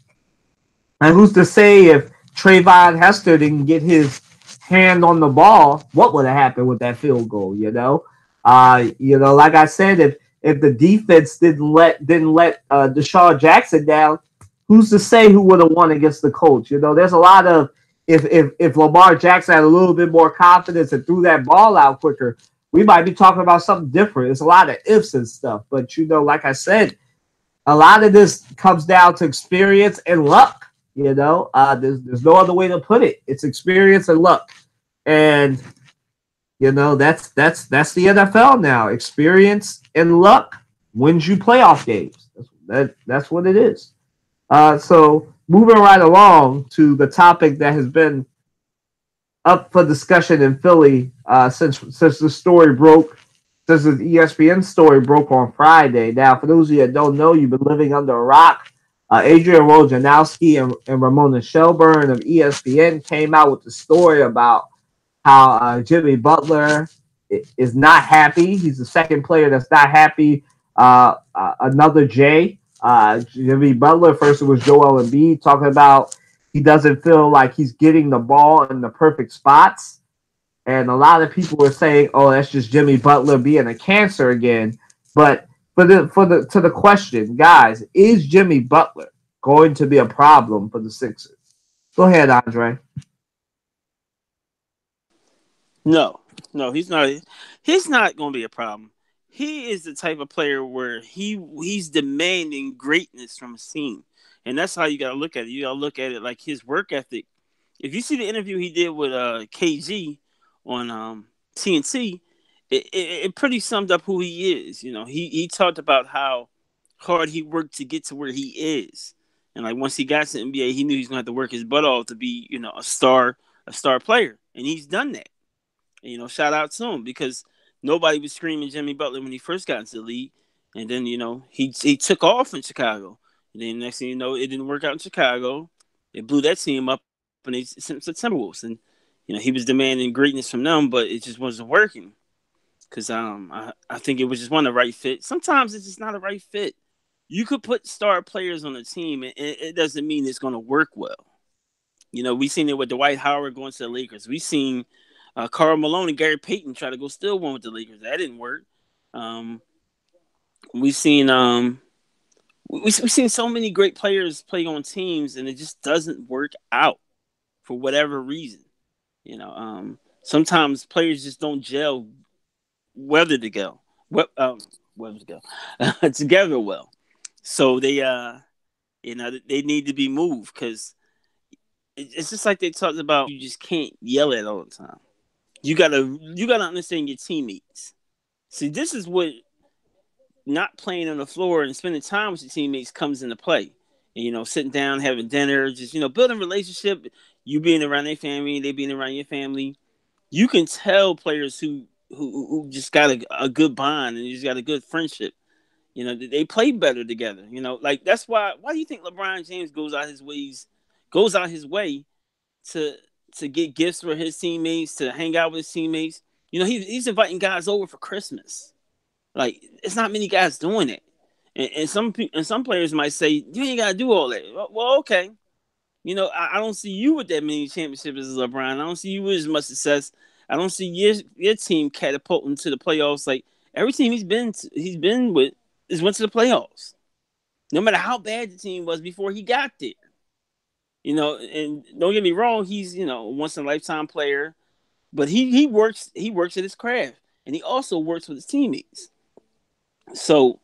who's to say if Trayvon Hester didn't get his hand on the ball, what would have happened with that field goal? Like I said, if the defense didn't let Deshaun Jackson down, who's to say who would have won against the Colts? There's a lot of if Lamar Jackson had a little bit more confidence and threw that ball out quicker, we might be talking about something different. It's a lot of ifs and stuff, but like I said, a lot of this comes down to experience and luck. There's no other way to put it. It's experience and luck, and that's the NFL now. Experience and luck wins you playoff games. That's what it is. So moving right along to the topic that has been up for discussion in Philly since the story broke, since the ESPN story broke on Friday. Now, for those of you that don't know, you've been living under a rock. Adrian Wojnarowski and Ramona Shelburne of ESPN came out with the story about how Jimmy Butler is not happy. He's the second player that's not happy. Another J. Jimmy Butler. First it was Joel Embiid talking about he doesn't feel like he's getting the ball in the perfect spots. And a lot of people were saying, oh, that's just Jimmy Butler being a cancer again. But to the question, guys, is Jimmy Butler going to be a problem for the Sixers? Go ahead, Andre. No, he's not. He's not going to be a problem. He is the type of player where he's demanding greatness from his team, and that's how you got to look at it. You got to look at it like his work ethic. If you see the interview he did with KG on TNT, it pretty summed up who he is. He talked about how hard he worked to get to where he is, and like once he got to the NBA, he knew he was going to have to work his butt off to be a star player, and he's done that. And, shout out to him because nobody was screaming Jimmy Butler when he first got into the league, and then he took off in Chicago, and then next thing you know, it didn't work out in Chicago. It blew that team up, and they sent the Timberwolves, and he was demanding greatness from them, but it just wasn't working because I think it was just one the right fit. Sometimes it's just not a right fit. You could put star players on a team, and it doesn't mean it's going to work well. We've seen it with Dwight Howard going to the Lakers. We've seen Karl Malone and Gary Payton try to go steal one with the Lakers. That didn't work. We've seen we've seen so many great players play on teams, and it just doesn't work out for whatever reason. Sometimes players just don't gel together well. So they they need to be moved because it's just like they talked about. You just can't yell at all the time. You gotta understand your teammates. See, this is what not playing on the floor and spending time with your teammates comes into play. And, sitting down, having dinner, just building a relationship. You being around their family, they being around your family. You can tell players who who just got a good bond and just got a good friendship. You know, they play better together. You know, like that's why do you think LeBron James goes out his way to get gifts for his teammates, to hang out with his teammates? You know, he's inviting guys over for Christmas. Like it's not many guys doing it. And some players might say you ain't gotta do all that. Well, okay. You know, I don't see you with that many championships as LeBron. I don't see you with as much success. I don't see your team catapulting to the playoffs. Like every team he's been with is went to the playoffs. No matter how bad the team was before he got there. You know, and don't get me wrong, he's, you know, a once in a lifetime player, but he works at his craft, and he also works with his teammates. So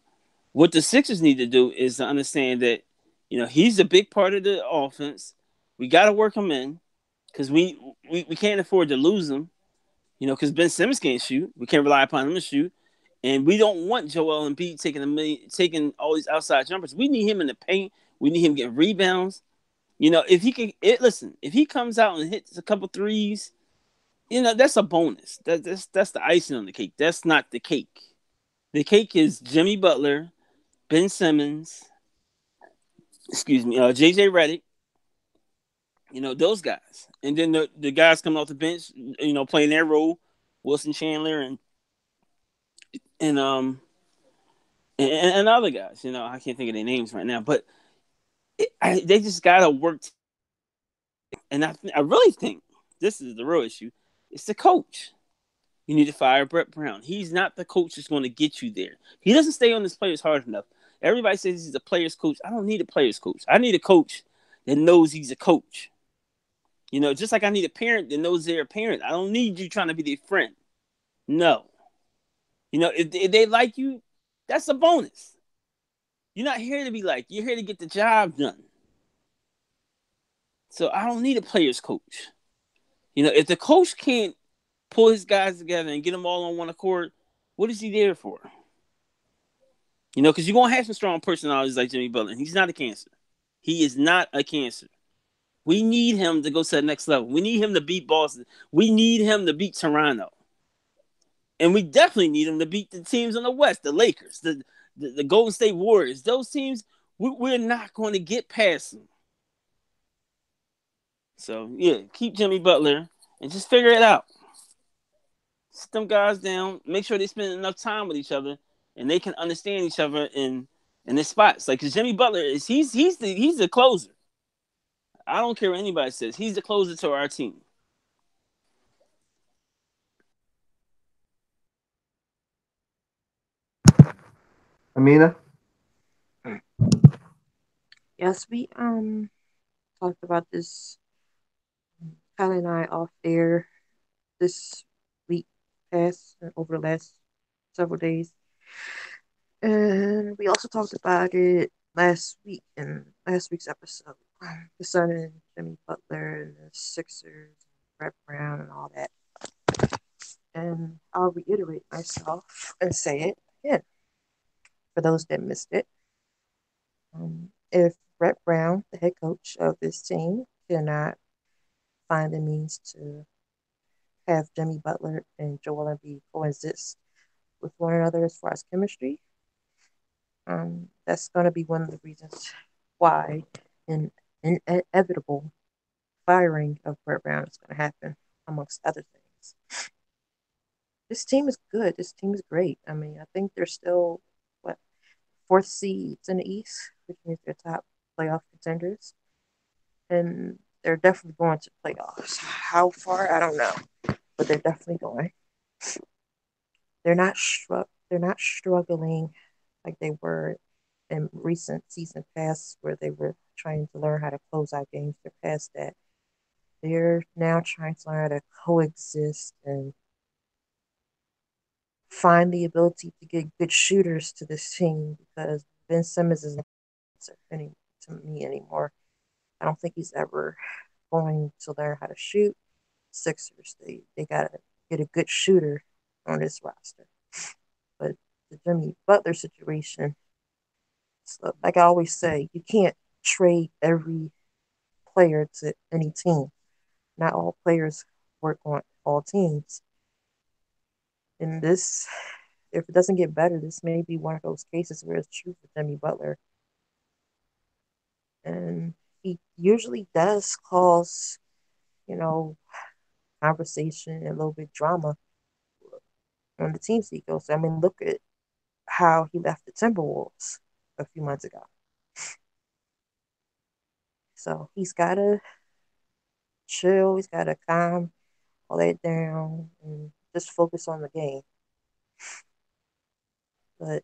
what the Sixers need to do is to understand that, you know, he's a big part of the offense. We got to work him in because we can't afford to lose him. You know, because Ben Simmons can't shoot. We can't rely upon him to shoot, and we don't want Joel Embiid taking all these outside jumpers. We need him in the paint. We need him getting rebounds. You know, if he can, listen, if he comes out and hits a couple threes, you know, that's a bonus. That's the icing on the cake. That's not the cake. The cake is Jimmy Butler, Ben Simmons, excuse me, JJ Redick, you know, those guys. And then the guys coming off the bench, you know, playing their role, Wilson Chandler and um and other guys, you know, I can't think of their names right now, but they just gotta work. And I really think this is the real issue. It's the coach. You need to fire Brett Brown. He's not the coach that's going to get you there. He doesn't stay on his players hard enough. Everybody says he's a player's coach. I don't need a player's coach. I need a coach that knows he's a coach. You know, just like I need a parent that knows they're a parent. I don't need you trying to be their friend. No. You know, if they like you, that's a bonus. You're not here to be like, you're here to get the job done. So I don't need a player's coach. You know, if the coach can't pull his guys together and get them all on one accord, what is he there for? You know, because you're going to have some strong personalities like Jimmy Butler. He's not a cancer. He is not a cancer. We need him to go to the next level. We need him to beat Boston. We need him to beat Toronto. And we definitely need him to beat the teams on the West, the Lakers, the Golden State Warriors. Those teams, we're not going to get past them. So, yeah, keep Jimmy Butler and just figure it out. Sit them guys down. Make sure they spend enough time with each other and they can understand each other in their spots. Like, because Jimmy Butler he's the closer. I don't care what anybody says. He's the closer to our team. Amina? Yes, we talked about this, Kylie and I, off air this week past over the last several days. And we also talked about it last week in last week's episode. Concerning Jimmy Butler and the Sixers, Brett Brown, and all that. And I'll reiterate myself and say it again for those that missed it. If Brett Brown, the head coach of this team, cannot find the means to have Jimmy Butler and Joel Embiid coexist with one another as far as chemistry, that's going to be one of the reasons why an inevitable firing of Brett Brown is going to happen, amongst other things. This team is good. This team is great. I mean, I think they're still, what, fourth seeds in the East, which means they're top playoff contenders. And they're definitely going to playoffs. How far? I don't know. But they're definitely going. They're not struggling like they were in recent season pass where they were trying to learn how to close out games. They're past that. They're now trying to learn how to coexist and find the ability to get good shooters to this team because Ben Simmons isn't any to me anymore. I don't think he's ever going to learn how to shoot. Sixers, they gotta get a good shooter on this roster. But the Jimmy Butler situation, so like I always say, you can't trade every player to any team. Not all players work on all teams. And this, if it doesn't get better, this may be one of those cases where it's true for Jimmy Butler. And he usually does cause, you know, conversation and a little bit drama on the teams he goes to. I mean, look at how he left the Timberwolves a few months ago. So he's got to chill, he's got to calm all that down and just focus on the game. But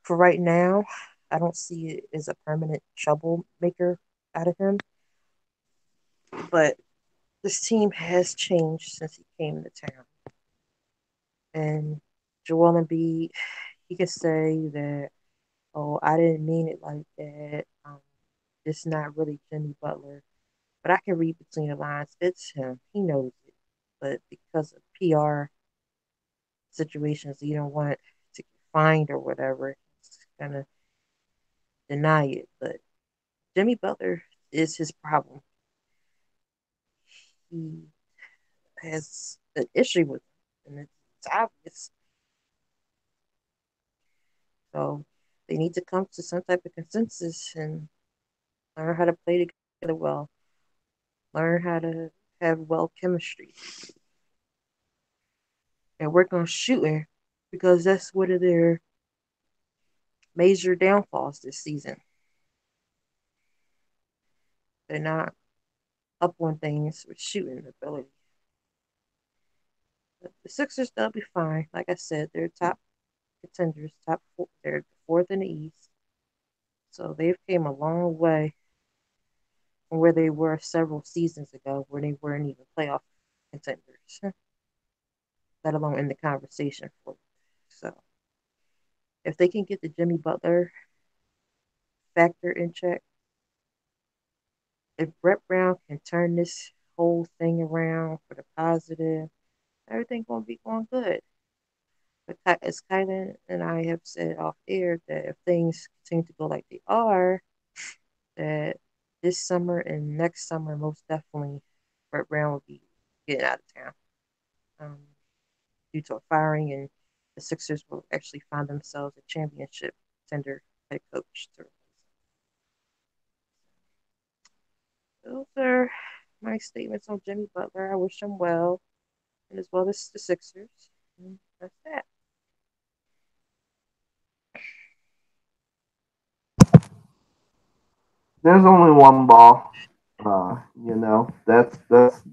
for right now, I don't see it as a permanent troublemaker out of him. But this team has changed since he came to town. And Joel Embiid, he can say that, oh, I didn't mean it like that. It's not really Jimmy Butler. But I can read between the lines. It's him. He knows it. But because of PR situations, you don't want to get fined or whatever, he's going to deny it. But Jimmy Butler is his problem. He has an issue with him, and it's obvious. So they need to come to some type of consensus and learn how to play together well, learn how to have well chemistry, and work on shooting because that's one of their major downfalls this season. They're not up on things with shooting ability. But the Sixers, they'll be fine. Like I said, they're top contenders, top four, they're fourth in the East. So they've came a long way from where they were several seasons ago, where they weren't even playoff contenders, let alone in the conversation for it. So if they can get the Jimmy Butler factor in check, if Brett Brown can turn this whole thing around for the positive, everything's gonna be going good. But as Kylan and I have said off air, that if things continue to go like they are, that this summer and next summer, most definitely, Brett Brown will be getting out of town um, due to a firing, and the Sixers will actually find themselves a championship contender head coach to replace him. Those are my statements on Jimmy Butler. I wish him well, and as well as the Sixers. And that's that. There's only one ball. That's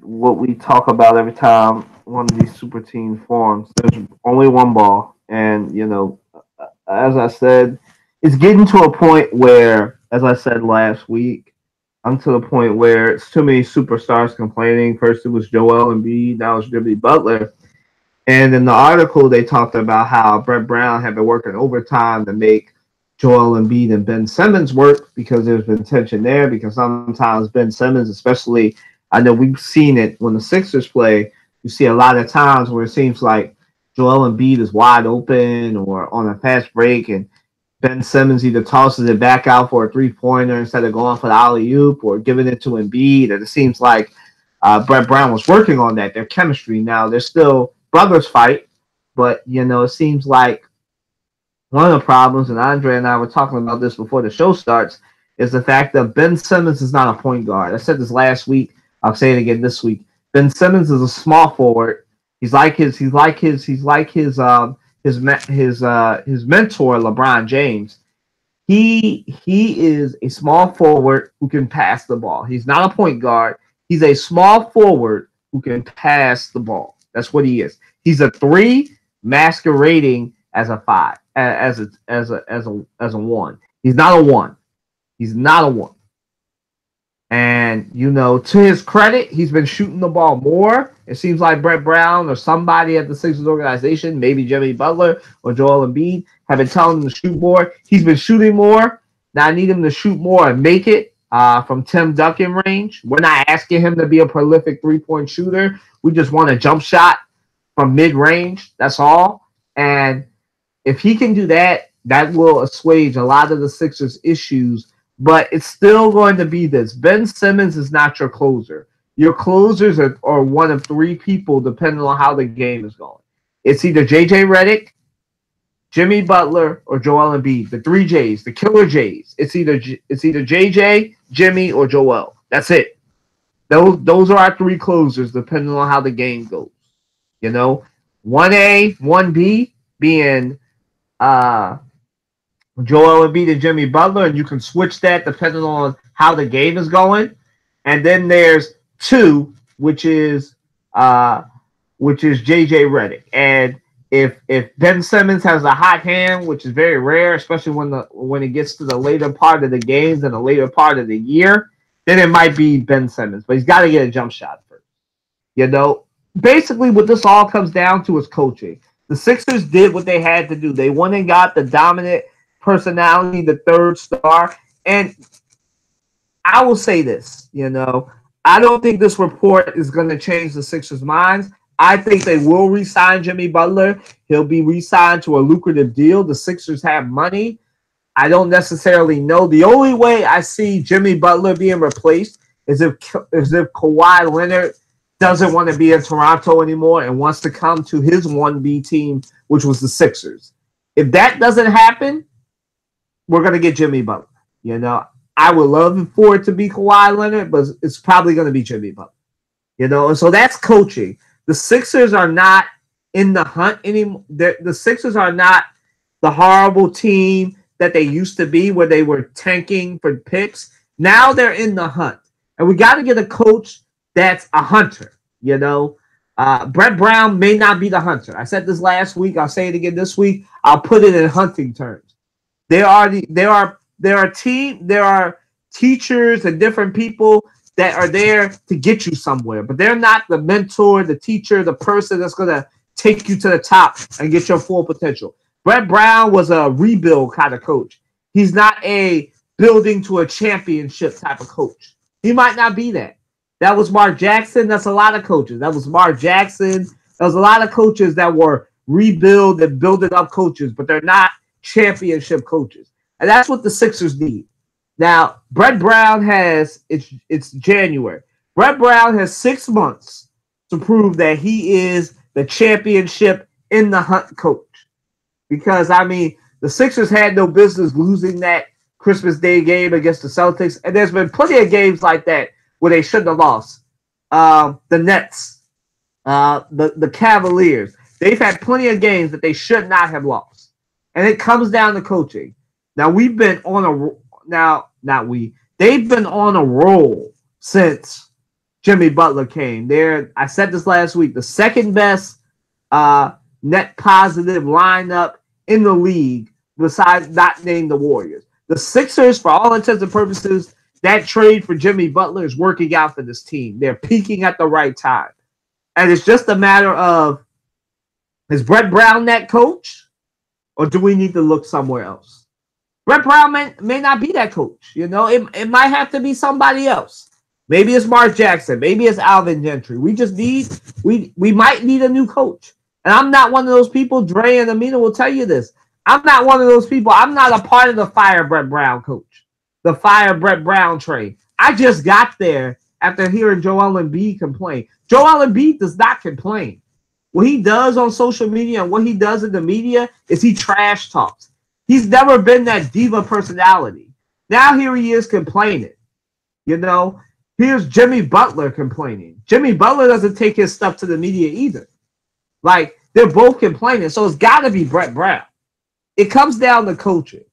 what we talk about every time one of these super teams forms. There's only one ball, and as I said, it's getting to a point where, as I said last week, I'm to the point where it's too many superstars complaining. First it was Joel Embiid, now it's Jimmy Butler. And in the article, they talked about how Brett Brown had been working overtime to make Joel Embiid and Ben Simmons work because there's been tension there. Because sometimes Ben Simmons, especially, I know we've seen it when the Sixers play, you see a lot of times where it seems like Joel Embiid is wide open or on a fast break, and Ben Simmons either tosses it back out for a three-pointer instead of going for the alley-oop or giving it to Embiid. And it seems like Brett Brown was working on that, their chemistry. Now, they're still brothers fight, but, it seems like one of the problems, and Andre and I were talking about this before the show starts, is the fact that Ben Simmons is not a point guard. I said this last week. I'll say it again this week. Ben Simmons is a small forward. He's like his mentor LeBron James. He is a small forward who can pass the ball. He's not a point guard. He's a small forward who can pass the ball. That's what he is. He's a 3 masquerading as a 5, as a 1. He's not a 1. He's not a 1. And, to his credit, he's been shooting the ball more. It seems like Brett Brown or somebody at the Sixers organization, maybe Jimmy Butler or Joel Embiid, have been telling him to shoot more. He's been shooting more. Now I need him to shoot more and make it from Tim Duncan range. We're not asking him to be a prolific three-point shooter. We just want a jump shot from mid-range. That's all. And if he can do that, that will assuage a lot of the Sixers' issues. But it's still going to be this. Ben Simmons is not your closer. Your closers are one of 3 people, depending on how the game is going. It's either JJ Redick, Jimmy Butler, or Joel Embiid. The three J's, the killer J's. It's either JJ, Jimmy, or Joel. That's it. Those are our three closers, depending on how the game goes. You know, 1A, 1B being Joel Embiid and Jimmy Butler, and you can switch that depending on how the game is going. And then there's 2, which is JJ Redick. And if Ben Simmons has a hot hand, which is very rare, especially when it gets to the later part of the games and the later part of the year, then it might be Ben Simmons. But he's got to get a jump shot first. You know, basically what this all comes down to is coaching. The Sixers did what they had to do. They went and got the dominant personality, the third star. And I will say this, you know, I don't think this report is going to change the Sixers' minds. I think they will re-sign Jimmy Butler. He'll be re-signed to a lucrative deal. The Sixers have money. I don't necessarily know. The only way I see Jimmy Butler being replaced is if Kawhi Leonard doesn't want to be in Toronto anymore and wants to come to his 1B team, which was the Sixers. If that doesn't happen, we're going to get Jimmy Butler. You know, I would love for it to be Kawhi Leonard, but it's probably going to be Jimmy Butler. You know, and so that's coaching. The Sixers are not in the hunt anymore. The Sixers are not the horrible team that they used to be where they were tanking for picks. Now they're in the hunt. And we got to get a coach that's a hunter, you know. Brett Brown may not be the hunter. I said this last week. I'll say it again this week. I'll put it in hunting terms. There are teachers and different people that are there to get you somewhere, but they're not the mentor, the teacher, the person that's going to take you to the top and get your full potential. Brett Brown was a rebuild kind of coach. He's not a building to a championship type of coach. He might not be that. That was Mark Jackson. That's a lot of coaches. That was Mark Jackson. There was a lot of coaches that were rebuild and building up coaches, but they're not championship coaches. And that's what the Sixers need. Now, Brett Brown it's January. Brett Brown has 6 months to prove that he is the championship in the hunt coach. Because, I mean, the Sixers had no business losing that Christmas Day game against the Celtics. And there's been plenty of games like that where they shouldn't have lost. The Nets, the Cavaliers. They've had plenty of games that they should not have lost. And it comes down to coaching. Now, we've been on they've been on a roll since Jimmy Butler came. I said this last week, the second best net positive lineup in the league besides not named the Warriors. The Sixers, for all intents and purposes, that trade for Jimmy Butler is working out for this team. They're peaking at the right time. And it's just a matter of, is Brett Brown that coach? Or do we need to look somewhere else? Brett Brown may not be that coach. You know, it might have to be somebody else. Maybe it's Mark Jackson. Maybe it's Alvin Gentry. We might need a new coach. And I'm not one of those people. Dre and Amina will tell you this. I'm not one of those people. I'm not a part of the fire Brett Brown coach. The fire Brett Brown trade. I just got there after hearing Joel Embiid complain. Joel Embiid does not complain. What he does on social media and what he does in the media is he trash talks. He's never been that diva personality. Now here he is complaining. You know, here's Jimmy Butler complaining. Jimmy Butler doesn't take his stuff to the media either. Like, they're both complaining. So it's got to be Brett Brown. It comes down to coaching.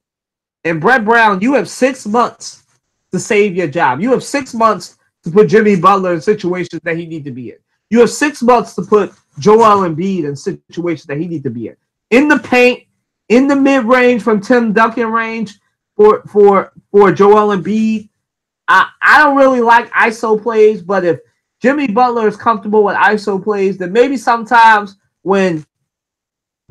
And Brett Brown, you have 6 months to save your job. You have 6 months to put Jimmy Butler in situations that he needs to be in. You have 6 months to put Joel Embiid in situations that he needs to be in. In the paint, in the mid-range from Tim Duncan range for Joel Embiid. I don't really like ISO plays, but if Jimmy Butler is comfortable with ISO plays, then maybe sometimes when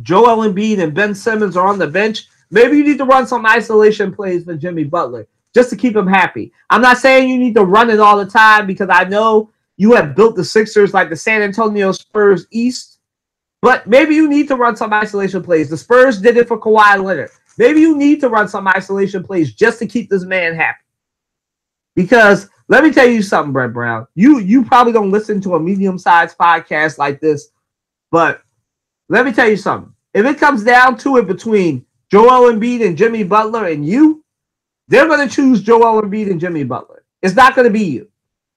Joel Embiid and Ben Simmons are on the bench, maybe you need to run some isolation plays for Jimmy Butler just to keep him happy. I'm not saying you need to run it all the time because I know you have built the Sixers like the San Antonio Spurs East. But maybe you need to run some isolation plays. The Spurs did it for Kawhi Leonard. Maybe you need to run some isolation plays just to keep this man happy. Because let me tell you something, Brett Brown. You probably don't listen to a medium-sized podcast like this, but Let me tell you something. If it comes down to it between Joel Embiid and Jimmy Butler and you, they're going to choose Joel Embiid and Jimmy Butler. It's not going to be you.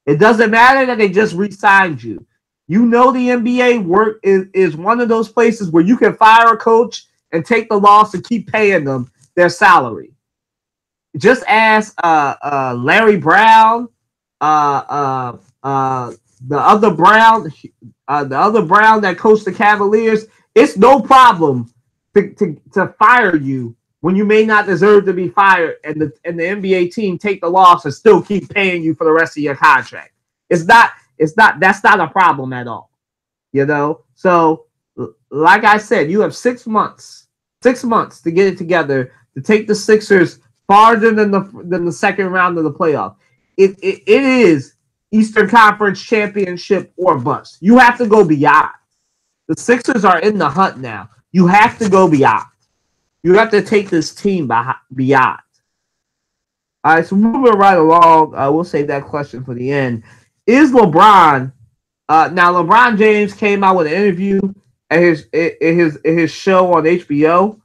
It doesn't matter that they just re-signed you. You know the NBA work is one of those places where you can fire a coach and take the loss and keep paying them their salary. Just ask Larry Brown, uh, uh, uh, the other Brown, the other Brown that coached the Cavaliers. It's no problem to fire you when you may not deserve to be fired, and the NBA team take the loss and still keep paying you for the rest of your contract. It's not that's not a problem at all. You know? So like I said, you have 6 months. 6 months to get it together to take the Sixers farther than the second round of the playoff. It is Eastern Conference championship or bust. You have to go beyond. The Sixers are in the hunt now. You have to go beyond. You have to take this team beyond. All right, so moving right along, we'll save that question for the end. Is LeBron now? LeBron James came out with an interview at his show on HBO.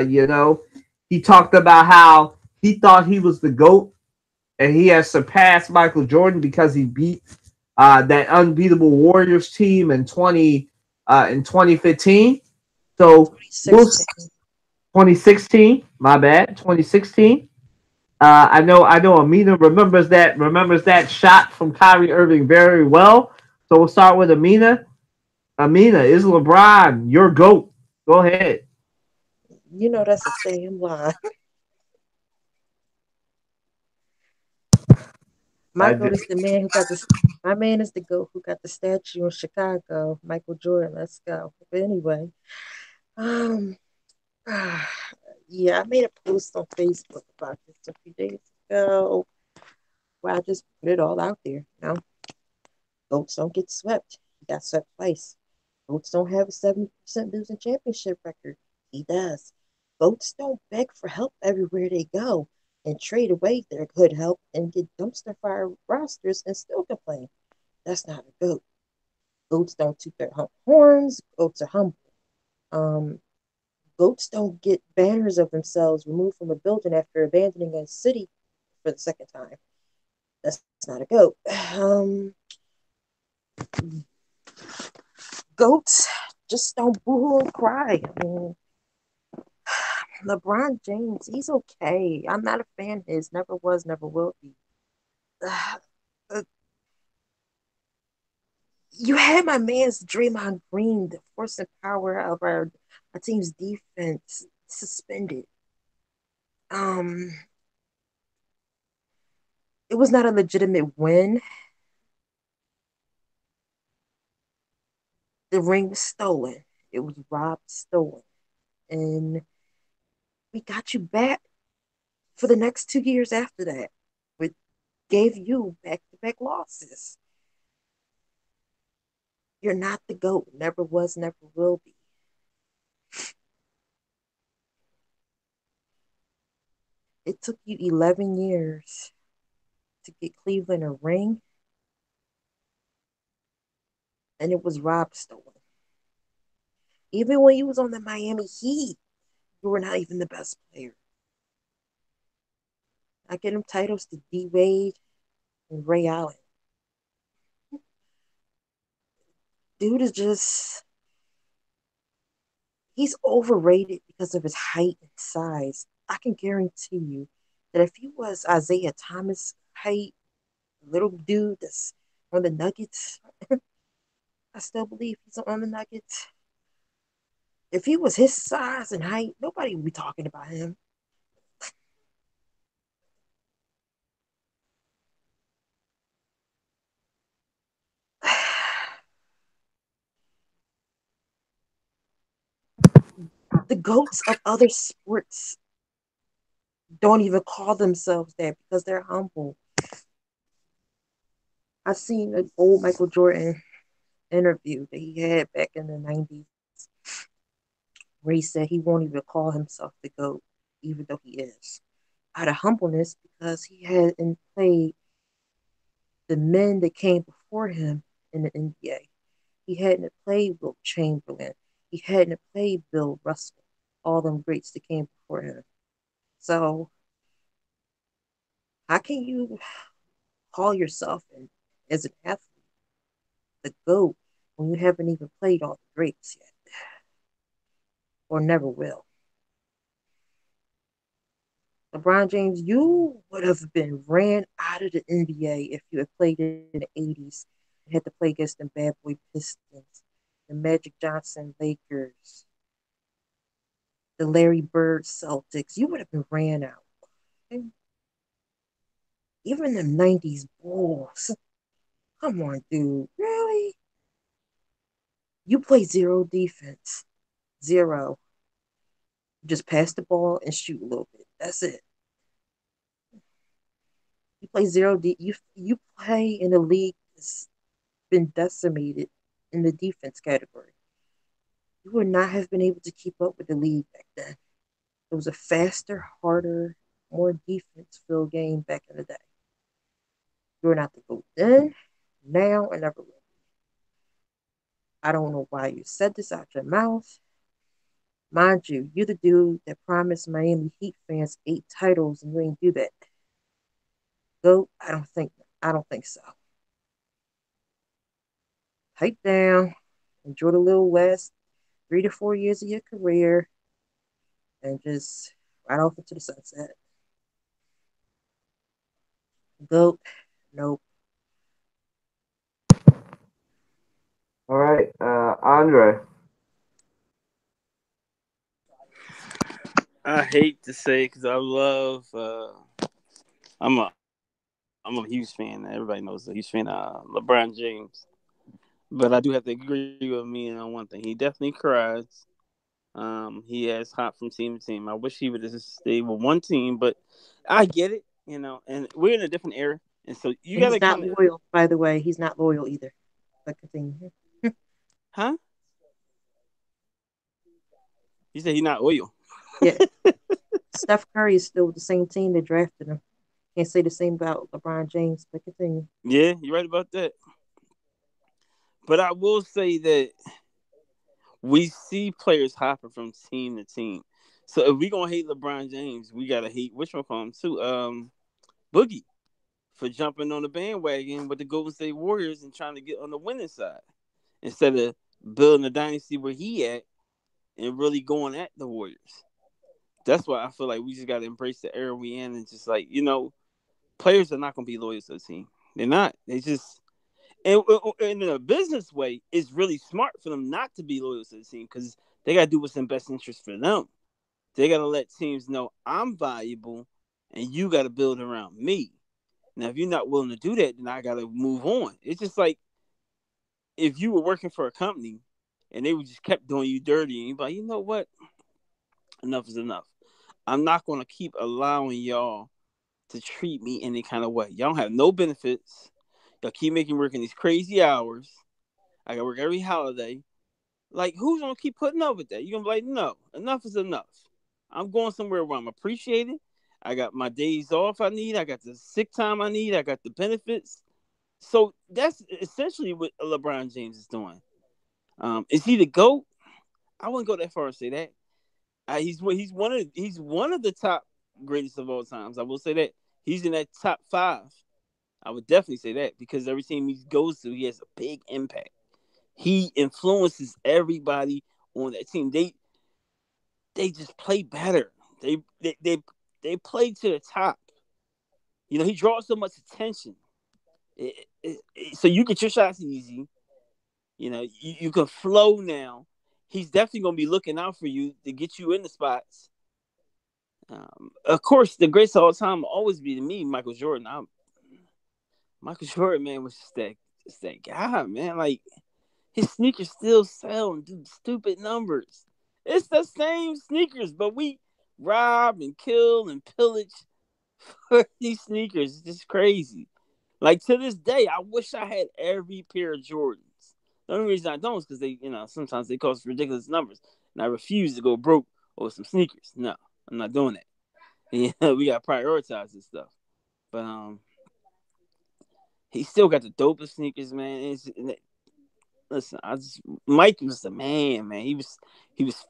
You know, he talked about how he thought he was the GOAT and he has surpassed Michael Jordan because he beat that unbeatable Warriors team in 2015. So 2016, my bad, 2016. I know Amina remembers that shot from Kyrie Irving very well. So we'll start with Amina. Amina, is LeBron your GOAT? Go ahead. You know that's a damn lie. My I goat just, is the man who got this. My man is the goat who got the statue in Chicago. Michael Jordan. Let's go. But anyway, um, yeah, I made a post on Facebook about this a few days ago where I just put it all out there. Goats don't get swept. He got swept twice. Goats don't have a 70% losing championship record. He does. Goats don't beg for help everywhere they go and trade away their good help and get dumpster fire rosters and still complain. That's not a goat. Goats don't toot their horns. Goats are humble. Um, Goats don't get banners of themselves removed from a building after abandoning a city for the second time. That's not a goat. Goats just don't boo and cry. I mean, LeBron James, he's okay. I'm not a fan of his. Never was, never will be. Uh, you had my man's Draymond Green, the force and power of our team's defense, suspended. Um, it was not a legitimate win. The ring was stolen. It was robbed, stolen, and we got you back for the next 2 years after that. We gave you back-to-back losses. You're not the GOAT. Never was, never will be. It took you 11 years to get Cleveland a ring, and it was robbed, stolen. Even when you was on the Miami Heat, you were not even the best player. I get him titles to D Wade and Ray Allen. Dude is just, he's overrated because of his height and size. I can guarantee you that if he was Isaiah Thomas height, little dude that's on the Nuggets, I still believe he's on the Nuggets. If he was his size and height, nobody would be talking about him. The goats of other sports don't even call themselves that because they're humble. I seen an old Michael Jordan interview that he had back in the 90s where he said he won't even call himself the GOAT, even though he is. Out of humbleness because he hadn't played the men that came before him in the NBA. He hadn't played Wilt Chamberlain. He hadn't played Bill Russell, all them greats that came before him. So how can you call yourself as an athlete the GOAT when you haven't even played all the greats yet, or never will? LeBron James, you would have been ran out of the NBA if you had played in the 80s and had to play against the bad boy Pistons, the Magic Johnson Lakers, the Larry Bird Celtics. You would have been ran out. Even the 90s Bulls. Come on, dude. Really? You play zero defense. Zero. Just pass the ball and shoot a little bit. That's it. You play zero. You play in a league that's been decimated in the defense category. You would not have been able to keep up with the league back then. It was a faster, harder, more defense filled game back in the day. You're not the GOAT then, now, and never will. I don't know why you said this out your mouth. Mind you, you're the dude that promised Miami Heat fans 8 titles and you ain't do that. GOAT? I don't think so. Pipe down, enjoy the little last 3 to 4 years of your career, and just right off into the sunset. GOAT? Nope. All right, Andre. I hate to say because I love. I'm a I'm a huge fan. Everybody knows a huge fan of LeBron James. But I do have to agree with me on one thing. He definitely cries. He has hot from team to team. I wish he would have just stayed with one team, but I get it, and we're in a different era. And so you And got to he's not kind of, loyal, by the way. He's not loyal either. But continue. huh? You said he's not loyal. Yeah. Steph Curry is still with the same team that drafted him. Can't say the same about LeBron James, but continue. Yeah, you're right about that. But I will say that we see players hopping from team to team. So if we gonna hate LeBron James, we gotta hate which one from him too. Boogie for jumping on the bandwagon with the Golden State Warriors and trying to get on the winning side instead of building a dynasty where he at and really going at the Warriors. That's why I feel like we just got to embrace the era we in and just like, players are not going to be loyal to the team. They're not. They just, and in a business way, it's really smart for them not to be loyal to the team because they got to do what's in best interest for them. They got to let teams know I'm valuable and you got to build around me. Now, if you're not willing to do that, then I got to move on. It's just like if you were working for a company and they would just kept doing you dirty and you're like, you know what? Enough is enough. I'm not going to keep allowing y'all to treat me any kind of way. Y'all don't have no benefits. Y'all keep making me work in these crazy hours. I got to work every holiday. Like, who's going to keep putting up with that? You're going to be like, no, enough is enough. I'm going somewhere where I'm appreciated. I got my days off I need. I got the sick time I need. I got the benefits. So that's essentially what LeBron James is doing. Is he the GOAT? I wouldn't go that far and say that. He's one of the top greatest of all times. I will say that he's in that top 5. I would definitely say that because every team he goes to, he has a big impact. He influences everybody on that team. They just play better. They play to the top. He draws so much attention. So you get your shots easy. You can flow now. He's definitely going to be looking out for you to get you in the spots. Of course, the greatest of all time will always be to me, Michael Jordan. Michael Jordan, man, was just that guy, man. Like, his sneakers still sell and do stupid numbers. It's the same sneakers, but we rob and kill and pillage for these sneakers. It's just crazy. Like, to this day, I wish I had every pair of Jordans. The only reason I don't is because sometimes they cost ridiculous numbers. And I refuse to go broke over some sneakers. No, I'm not doing that. We got to prioritize this stuff. But he still got the dopest sneakers, man. listen, Mike was the man, man. He was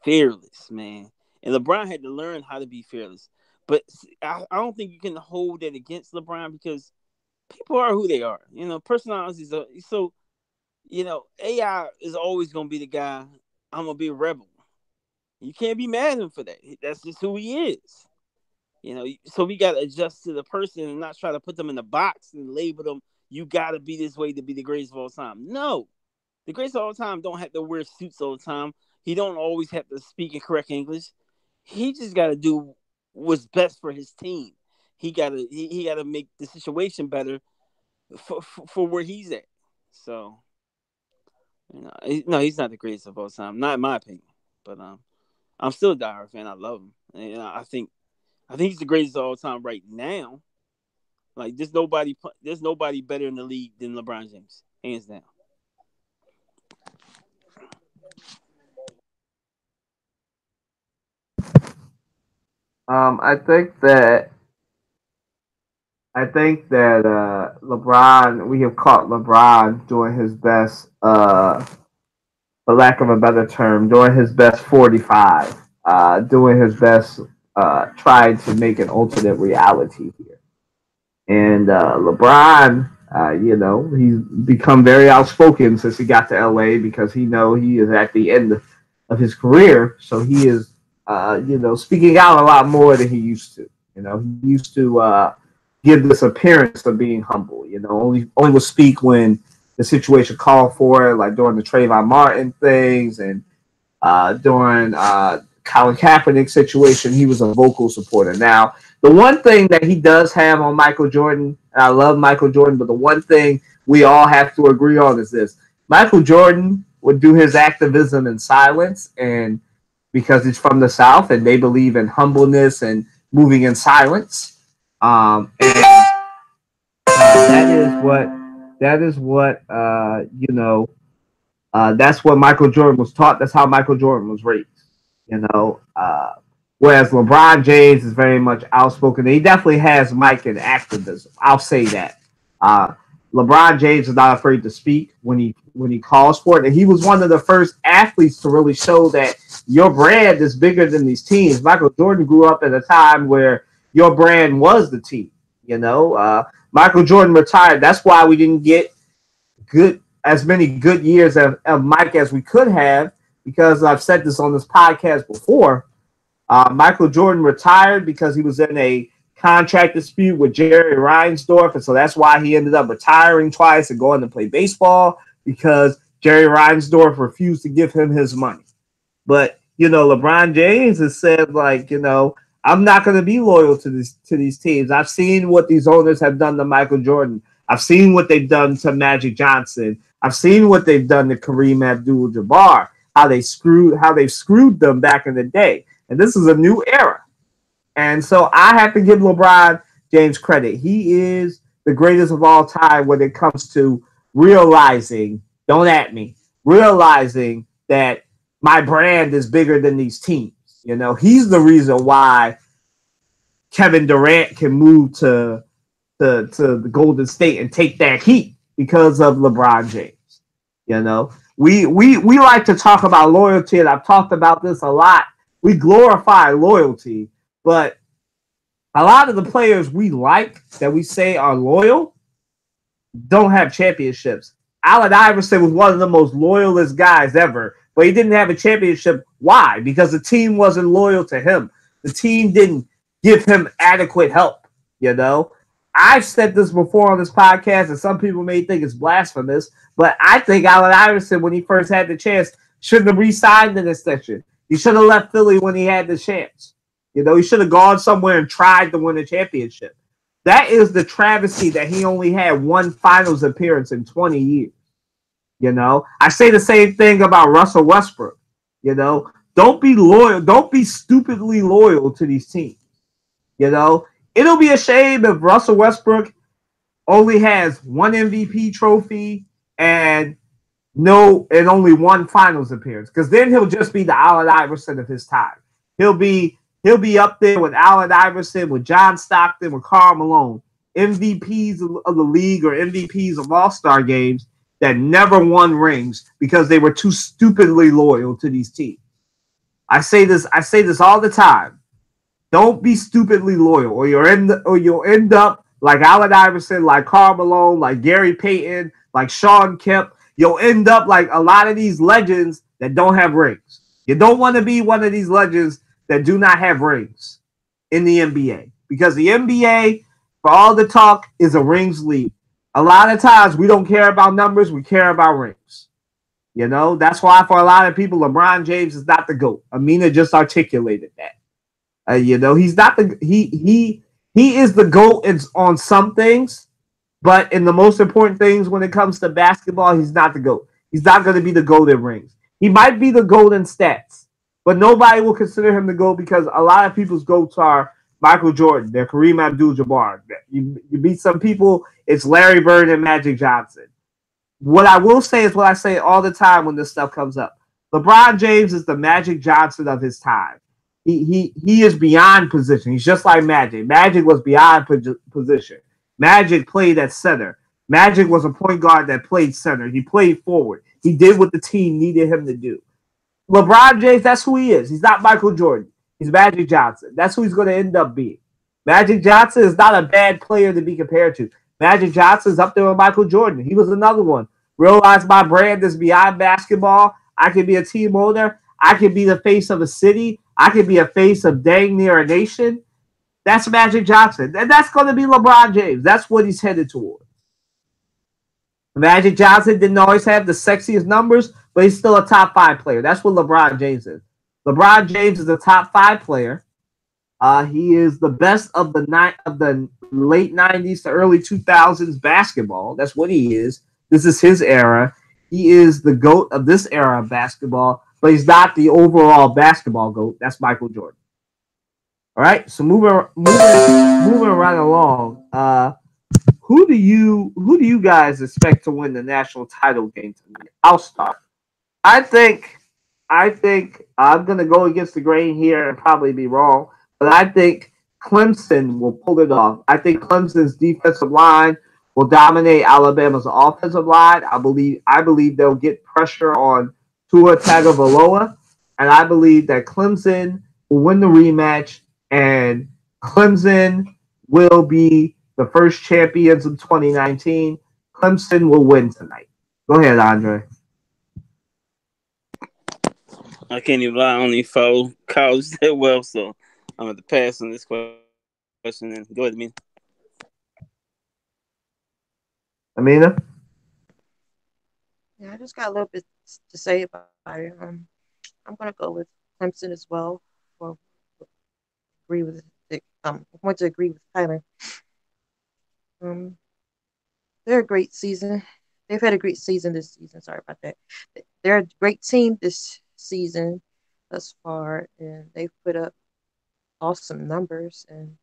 fearless, man. And LeBron had to learn how to be fearless. But I don't think you can hold that against LeBron because people are who they are. Personalities are so. AI is always gonna be the guy. I'm gonna be a rebel. You can't be mad at him for that. That's just who he is. So we gotta adjust to the person and not try to put them in the box and label them. You gotta be this way to be the greatest of all time. No, the greatest of all time don't have to wear suits all the time. He don't always have to speak in correct English. He just gotta do what's best for his team. He gotta make the situation better for where he's at. So no, he's not the greatest of all time, not in my opinion. But I'm still a diehard fan. I love him. And I think he's the greatest of all time right now. Like there's nobody better in the league than LeBron James, hands down. I think that LeBron. We have caught LeBron doing his best. For lack of a better term, doing his best 45. Doing his best. Trying to make an alternate reality here. And LeBron, he's become very outspoken since he got to LA because he is at the end of his career. So he is, speaking out a lot more than he used to. He used to give this appearance of being humble. Only will speak when the situation called for it, like during the Trayvon Martin things and during Colin Kaepernick situation, he was a vocal supporter. Now, the one thing that he does have on Michael Jordan, and I love Michael Jordan, but the one thing we all have to agree on is this. Michael Jordan would do his activism in silence, and because he's from the South and they believe in humbleness and moving in silence. And that's what Michael Jordan was taught. That's how Michael Jordan was raised. Whereas LeBron James is very much outspoken. He definitely has Mike in activism. I'll say that. LeBron James is not afraid to speak when he calls for it, and he was one of the first athletes to really show that your brand is bigger than these teams. Michael Jordan grew up at a time where your brand was the team. Michael Jordan retired. That's why we didn't get as many good years of Mike as we could have, because I've said this on this podcast before. Michael Jordan retired because he was in a contract dispute with Jerry Reinsdorf, and so that's why he ended up retiring twice and going to play baseball, because Jerry Reinsdorf refused to give him his money. But LeBron James has said, I'm not going to be loyal to these teams. I've seen what these owners have done to Michael Jordan. I've seen what they've done to Magic Johnson. I've seen what they've done to Kareem Abdul-Jabbar. How they've screwed them back in the day. And this is a new era. And so I have to give LeBron James credit. He is the greatest of all time when it comes to realizing that my brand is bigger than these teams. He's the reason why Kevin Durant can move to the Golden State and take that heat, because of LeBron James. We like to talk about loyalty, and I've talked about this a lot. We glorify loyalty, but a lot of the players we like that we say are loyal don't have championships. Allen Iverson was one of the most loyalist guys ever, but he didn't have a championship. Why? Because the team wasn't loyal to him. The team didn't give him adequate help. I've said this before on this podcast, and some people may think it's blasphemous, but I think Allen Iverson, when he first had the chance, shouldn't have re-signed an extension. He should have left Philly when he had the chance. He should have gone somewhere and tried to win a championship. That is the travesty that he only had one finals appearance in 20 years. I say the same thing about Russell Westbrook. Don't be loyal. Don't be stupidly loyal to these teams. It'll be a shame if Russell Westbrook only has one MVP trophy and only one finals appearance, because then he'll just be the Allen Iverson of his time. He'll be up there with Allen Iverson, with John Stockton, with Karl Malone, MVPs of the league or MVPs of All-Star games, that never won rings because they were too stupidly loyal to these teams. I say this all the time. Don't be stupidly loyal, or you'll end up like Allen Iverson, like Karl Malone, like Gary Payton, like Sean Kemp. You'll end up like a lot of these legends that don't have rings. You don't want to be one of these legends that do not have rings in the NBA, because the NBA, for all the talk, is a rings league. A lot of times we don't care about numbers, we care about rings. That's why for a lot of people, LeBron James is not the GOAT. Amina just articulated that. He's not he is the GOAT on some things, but in the most important things when it comes to basketball, he's not the GOAT. He's not going to be the GOAT in rings. He might be the GOAT in stats, but nobody will consider him the GOAT because a lot of people's GOATs are Michael Jordan, they're Kareem Abdul-Jabbar. You beat some people, it's Larry Bird and Magic Johnson. What I will say is what I say all the time when this stuff comes up. LeBron James is the Magic Johnson of his time. He is beyond position. He's just like Magic. Magic was beyond position. Magic played at center. Magic was a point guard that played center. He played forward. He did what the team needed him to do. LeBron James, that's who he is. He's not Michael Jordan. He's Magic Johnson. That's who he's going to end up being. Magic Johnson is not a bad player to be compared to. Magic Johnson is up there with Michael Jordan. He was another one. Realize my brand is beyond basketball. I can be a team owner. I can be the face of a city. I can be a face of dang near a nation. That's Magic Johnson. And that's going to be LeBron James. That's what he's headed toward. Magic Johnson didn't always have the sexiest numbers, but he's still a top 5 player. That's what LeBron James is. LeBron James is a top 5 player. He is the best of the late 90s to early 2000s basketball. That's what he is. This is his era. He is the GOAT of this era of basketball, but he's not the overall basketball GOAT. That's Michael Jordan. All right, so moving right along. Who do you guys expect to win the national title game tonight? I'll start. I think I'm gonna go against the grain here and probably be wrong, but I think Clemson will pull it off. I think Clemson's defensive line will dominate Alabama's offensive line. I believe they'll get pressure on Tua Tagovailoa, and I believe that Clemson will win the rematch, and Clemson will be the first champions of 2019. Clemson will win tonight. Go ahead, Andre. I can't even lie. I only follow college that well, so I'm going to pass on this question. And go ahead, Amina. Amina? Yeah, I just got a little bit to say about it. I'm gonna go with Clemson as well. Well, agree with it. I'm going to agree with Tyler. Um, they're a great season. They've had a great season this season. Sorry about that. They're a great team this season thus far, and they've put up awesome numbers. And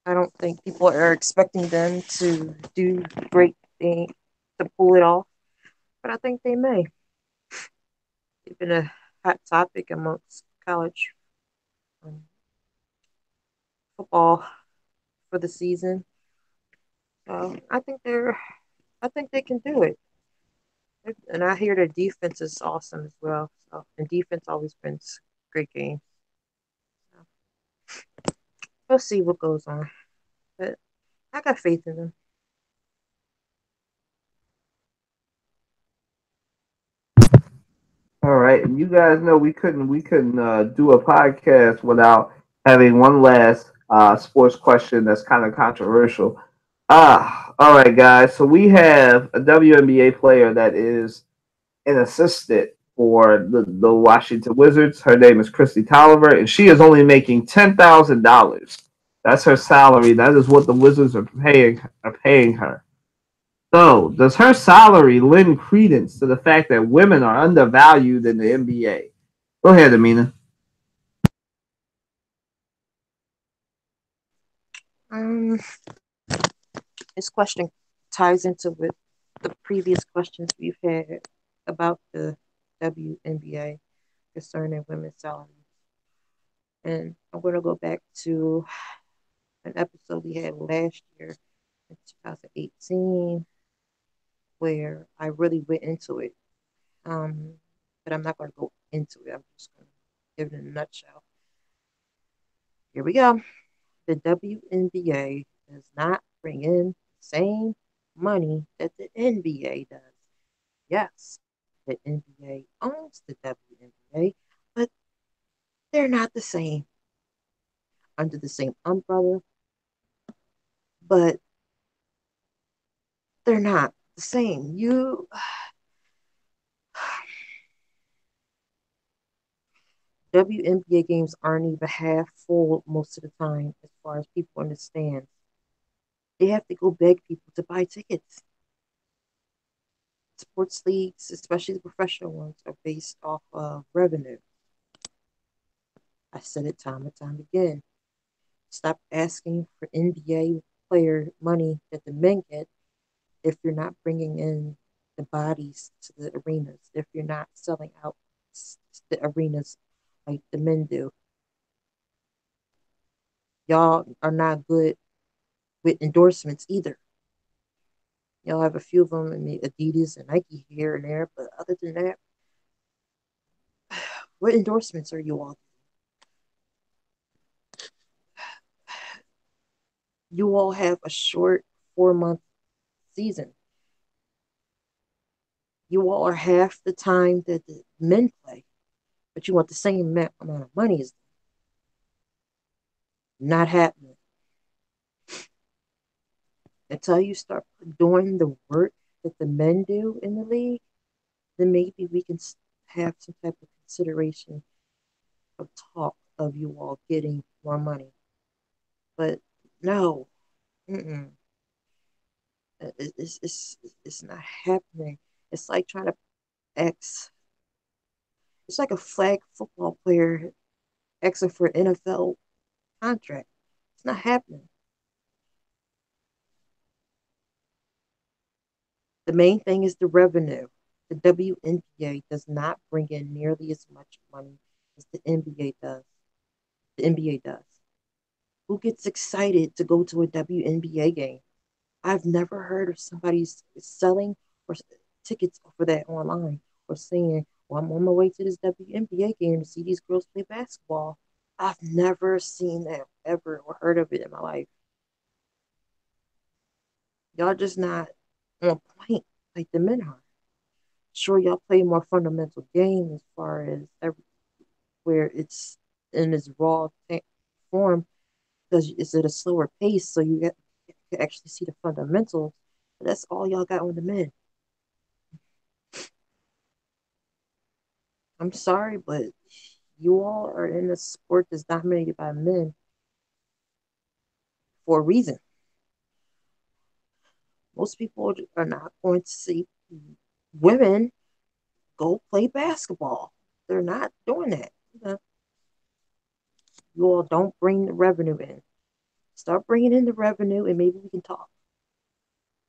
I don't think people are expecting them to do great things to pull it off, but I think they may. They've been a hot topic amongst college um, football for the season. So I think they can do it. And I hear their defense is awesome as well. So, and defense always brings great games. So, we'll see what goes on. But I got faith in them. All right, and you guys know we couldn't do a podcast without having one last sports question that's kind of controversial. All right, guys. So we have a WNBA player that is an assistant for the Washington Wizards. Her name is Christy Tolliver, and she is only making $10,000. That's her salary. That is what the Wizards are paying her. So, does her salary lend credence to the fact that women are undervalued in the NBA? Go ahead, Amina. Um, this question ties into with the previous questions we've had about the WNBA concerning women's salaries. And I'm going to go back to an episode we had last year in 2018 where I really went into it. Um, but I'm not going to go into it. I'm just going to give it in a nutshell. Here we go. The WNBA does not bring in the same money that the NBA does. Yes, the NBA owns the WNBA, but they're not the same under the same umbrella, but they're not the same. WNBA games aren't even half full most of the time as far as people understand. They have to go beg people to buy tickets. Sports leagues, especially the professional ones, are based off of revenue. I said it time and time again. Stop asking for NBA player money that the men get if you're not bringing in the bodies to the arenas, if you're not selling out the arenas like the men do. Y'all are not good with endorsements either. Y'all have a few of them in the Adidas and Nike here and there, but other than that, what endorsements are you all? You all have a short 4 month season. You all are half the time that the men play, but you want the same amount of money as them. Not happening. Until you start doing the work that the men do in the league, then maybe we can have some type of consideration of talk of you all getting more money. But no, mm-mm. It's not happening. It's like trying to X. It's like a flag football player Xing for an NFL contract. It's not happening. The main thing is the revenue. The WNBA does not bring in nearly as much money as the NBA does. The NBA does. Who gets excited to go to a WNBA game? I've never heard of somebody selling or tickets for that online or saying, "Well, I'm on my way to this WNBA game to see these girls play basketball." I've never seen that ever or heard of it in my life. Y'all just not on point like the men are. Sure, y'all play a more fundamental game as far as where it's in its raw form because it's at a slower pace, so you can actually see the fundamentals. But that's all y'all got on the men. I'm sorry, but you all are in a sport that's dominated by men for a reason. Most people are not going to see women go play basketball. They're not doing that. You all don't bring the revenue in. Start bringing in the revenue, and maybe we can talk.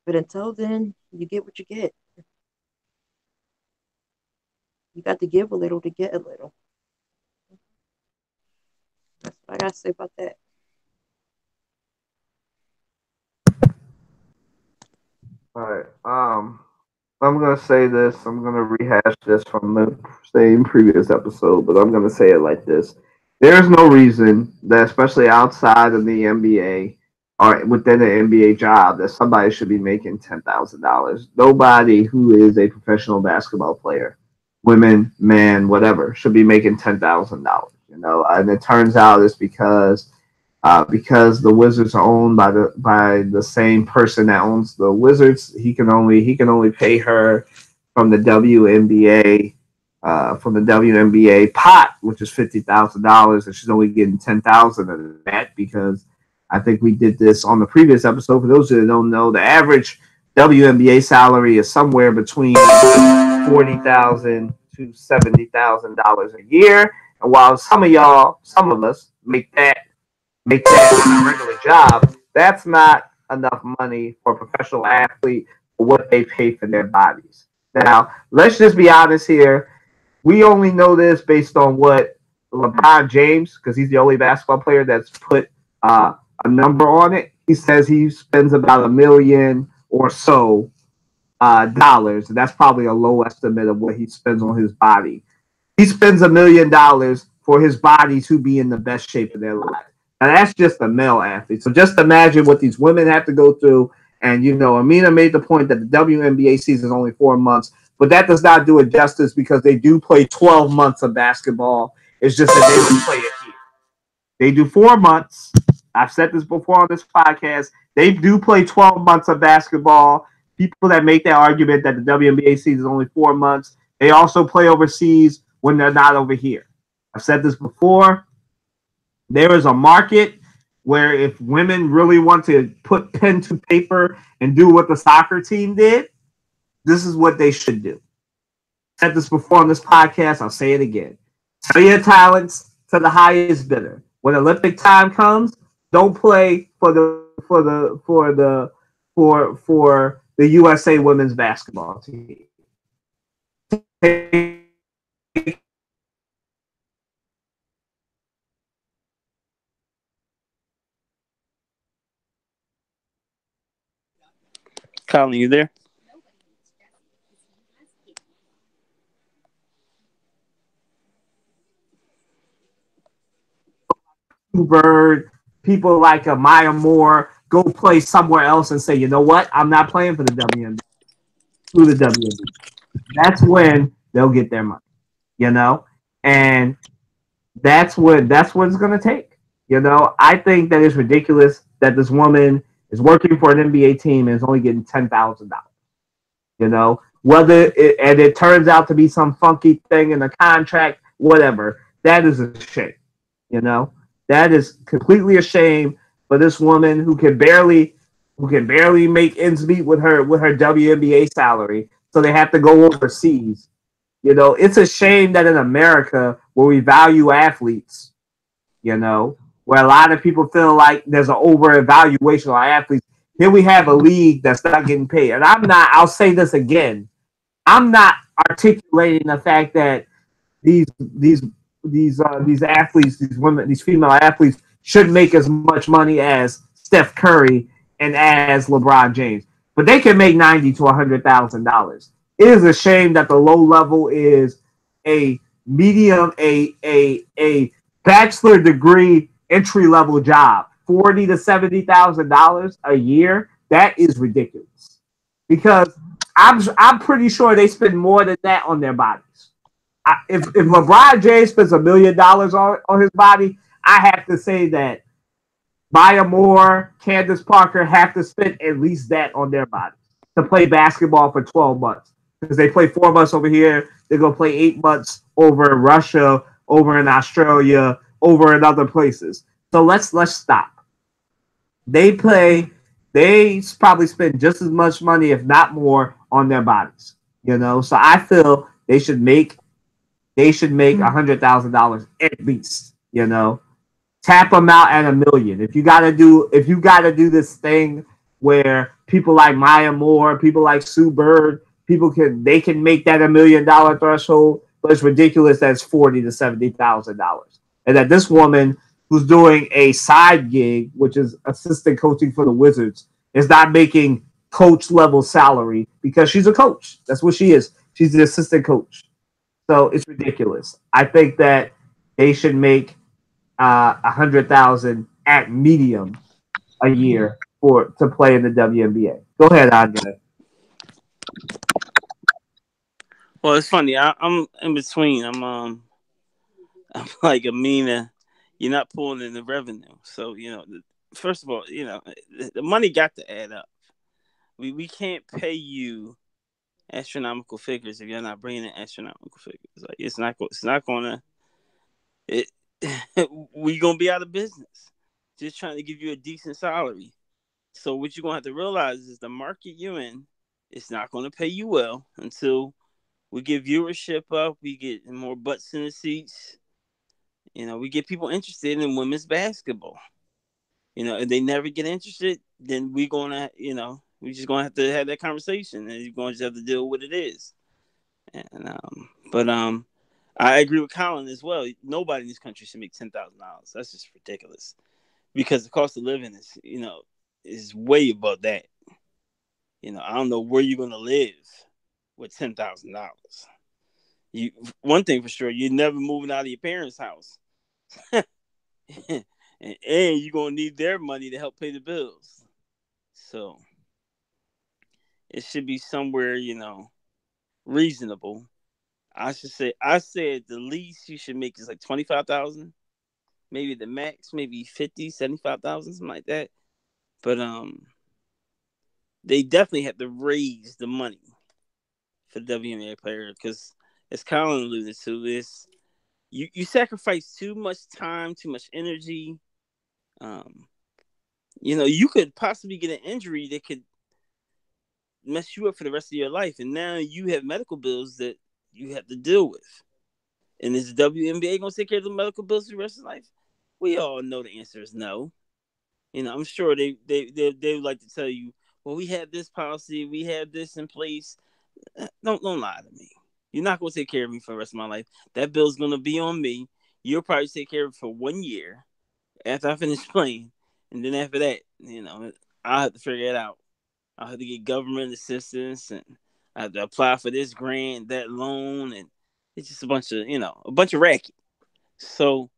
But until then, you get what you get. You got to give a little to get a little. That's what I got to say about that. All right. I'm gonna say this. I'm gonna rehash this from the same previous episode, but I'm gonna say it like this: there's no reason that, especially outside of the NBA or within the NBA job, that somebody should be making $10,000. Nobody who is a professional basketball player, women, man, whatever, should be making $10,000. And it turns out it's because the Wizards are owned by the same person that owns the Wizards. He can only pay her from the WNBA pot, which is $50,000, and she's only getting 10,000 of that because I think we did this on the previous episode. For those that don't know, the average WNBA salary is somewhere between $40,000 to $70,000 a year. And while some of us make that a regular job, that's not enough money for a professional athlete for what they pay for their bodies. Now, let's just be honest here. We only know this based on what LeBron James, because he's the only basketball player that's put a number on it. He says he spends about $1 million or so dollars. And that's probably a low estimate of what he spends on his body. He spends $1 million for his body to be in the best shape of their life. Now that's just a male athlete. So just imagine what these women have to go through. And Amina made the point that the WNBA season is only 4 months, but that does not do it justice because they do play 12 months of basketball. It's just that they don't play it here. They do 4 months. I've said this before on this podcast. They do play 12 months of basketball. People that make that argument that the WNBA season is only 4 months, they also play overseas when they're not over here. I've said this before. There is a market where if women really want to put pen to paper and do what the soccer team did, this is what they should do. I've said this before on this podcast. I'll say it again. Sell your talents to the highest bidder. When Olympic time comes, don't play for the USA women's basketball team. Colin, you there? Bird, people like Maya Moore go play somewhere else and say, you know what, I'm not playing for the WNBA. Through the WNBA. That's when they'll get their money, and that's what it's gonna take. I think that it's ridiculous that this woman is working for an NBA team and is only getting $10,000. Whether it turns out to be some funky thing in the contract, whatever, that is a shame. That is completely a shame for this woman who can barely make ends meet with her WNBA salary, so they have to go overseas. It's a shame that in America, where we value athletes, where a lot of people feel like there's an over evaluation of athletes. Here we have a league that's not getting paid, and I'll say this again. I'm not articulating the fact that these athletes, these women, these female athletes should make as much money as Steph Curry and as LeBron James, but they can make $90,000 to $100,000. It is a shame that the low level is a medium, a bachelor degree entry level job, $40,000 to $70,000 a year. That is ridiculous, because I'm pretty sure they spend more than that on their bodies. If LeBron James spends $1 million on his body, I have to say that Maya Moore, Candace Parker have to spend at least that on their bodies to play basketball for 12 months. Because they play 4 months over here, they're going to play 8 months over in Russia, over in Australia, over in other places. So let's stop. They probably spend just as much money, if not more, on their bodies. So I feel they should make $100,000 at least. Tap them out at $1 million. If you gotta do this thing where people like Maya Moore, people like Sue Bird, they can make that $1 million threshold, but it's ridiculous that it's $40,000 to $70,000, and that this woman who's doing a side gig, which is assistant coaching for the Wizards, is not making coach level salary because she's a coach. That's what she is. She's the assistant coach. So it's ridiculous. I think that they should make $100,000 at medium a year to play in the WNBA. Go ahead, Andre. Well, it's funny. I'm in between. I'm like Amina. You're not pulling in the revenue, so first of all, the money got to add up. We can't pay you astronomical figures if you're not bringing in astronomical figures. Like it's not gonna. We gonna be out of business. Just trying to give you a decent salary. So what you're gonna have to realize is the market you're in, it's not gonna pay you well until we get viewership up, we get more butts in the seats. We get people interested in women's basketball. If they never get interested, then we're gonna, we just gonna have to have that conversation, and you're gonna just have to deal with what it is. And but I agree with Colin as well. Nobody in this country should make $10,000. That's just ridiculous, because the cost of living is way above that. I don't know where you're gonna live with $10,000. You One thing for sure, you're never moving out of your parents' house, and you're gonna need their money to help pay the bills. So it should be somewhere reasonable. I said the least you should make is like 25,000, maybe the max, maybe 50, 75,000, something like that. But they definitely have to raise the money for the WNBA player because, as Colin alluded to, is you sacrifice too much time, too much energy. Um, you could possibly get an injury that could mess you up for the rest of your life, and now you have medical bills that you have to deal with. And is the WNBA gonna take care of the medical bills for the rest of life? We all know the answer is no. I'm sure they would like to tell you, well, we have this policy, we have this in place. Don't lie to me. You're not gonna take care of me for the rest of my life. That bill's gonna be on me. You'll probably take care of it for 1 year after I finish playing, and then after that, I'll have to figure it out. I'll have to get government assistance, and I have to apply for this grant, that loan, and it's just a bunch of racket. So,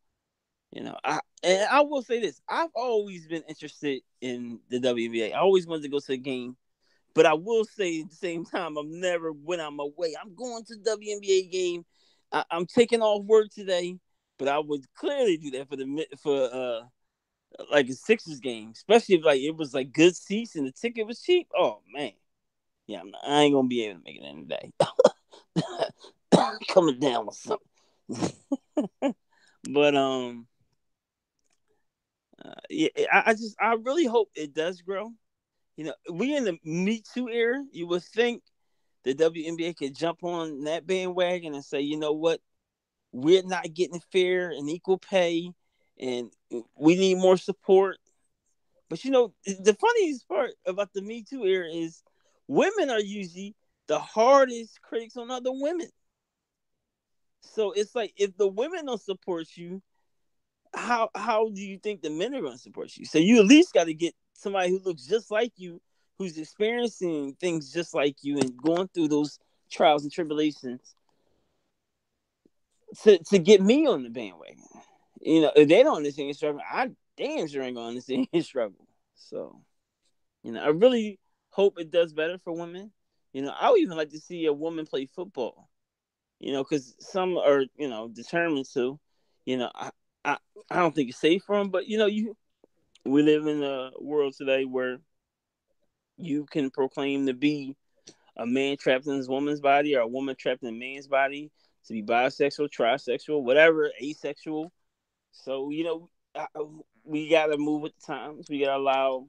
I will say this: I've always been interested in the WNBA. I always wanted to go to a game, but I will say at the same time, I've never went out my way. I'm going to the WNBA game. I'm taking off work today, but I would clearly do that for like a Sixers game, especially if like it was like good seats and the ticket was cheap. Oh man, yeah, I ain't gonna be able to make it in today. Coming down with something. But yeah, I really hope it does grow. We in the Me Too era. You would think the WNBA could jump on that bandwagon and say, you know what, we're not getting fair and equal pay, and we need more support. But the funniest part about the Me Too era is women are usually the hardest critics on other women. So it's like if the women don't support you, how do you think the men are going to support you? So you at least got to get somebody who looks just like you, who's experiencing things just like you and going through those trials and tribulations to get me on the bandwagon. If they don't understand your struggle, I damn sure ain't going to understand your struggle. So, I really hope it does better for women. I would even like to see a woman play football. Because some are, determined to. I, I I don't think it's safe for them, but we live in a world today where you can proclaim to be a man trapped in his woman's body or a woman trapped in a man's body, to be bisexual, trisexual, whatever, asexual. So we gotta move with the times. We gotta allow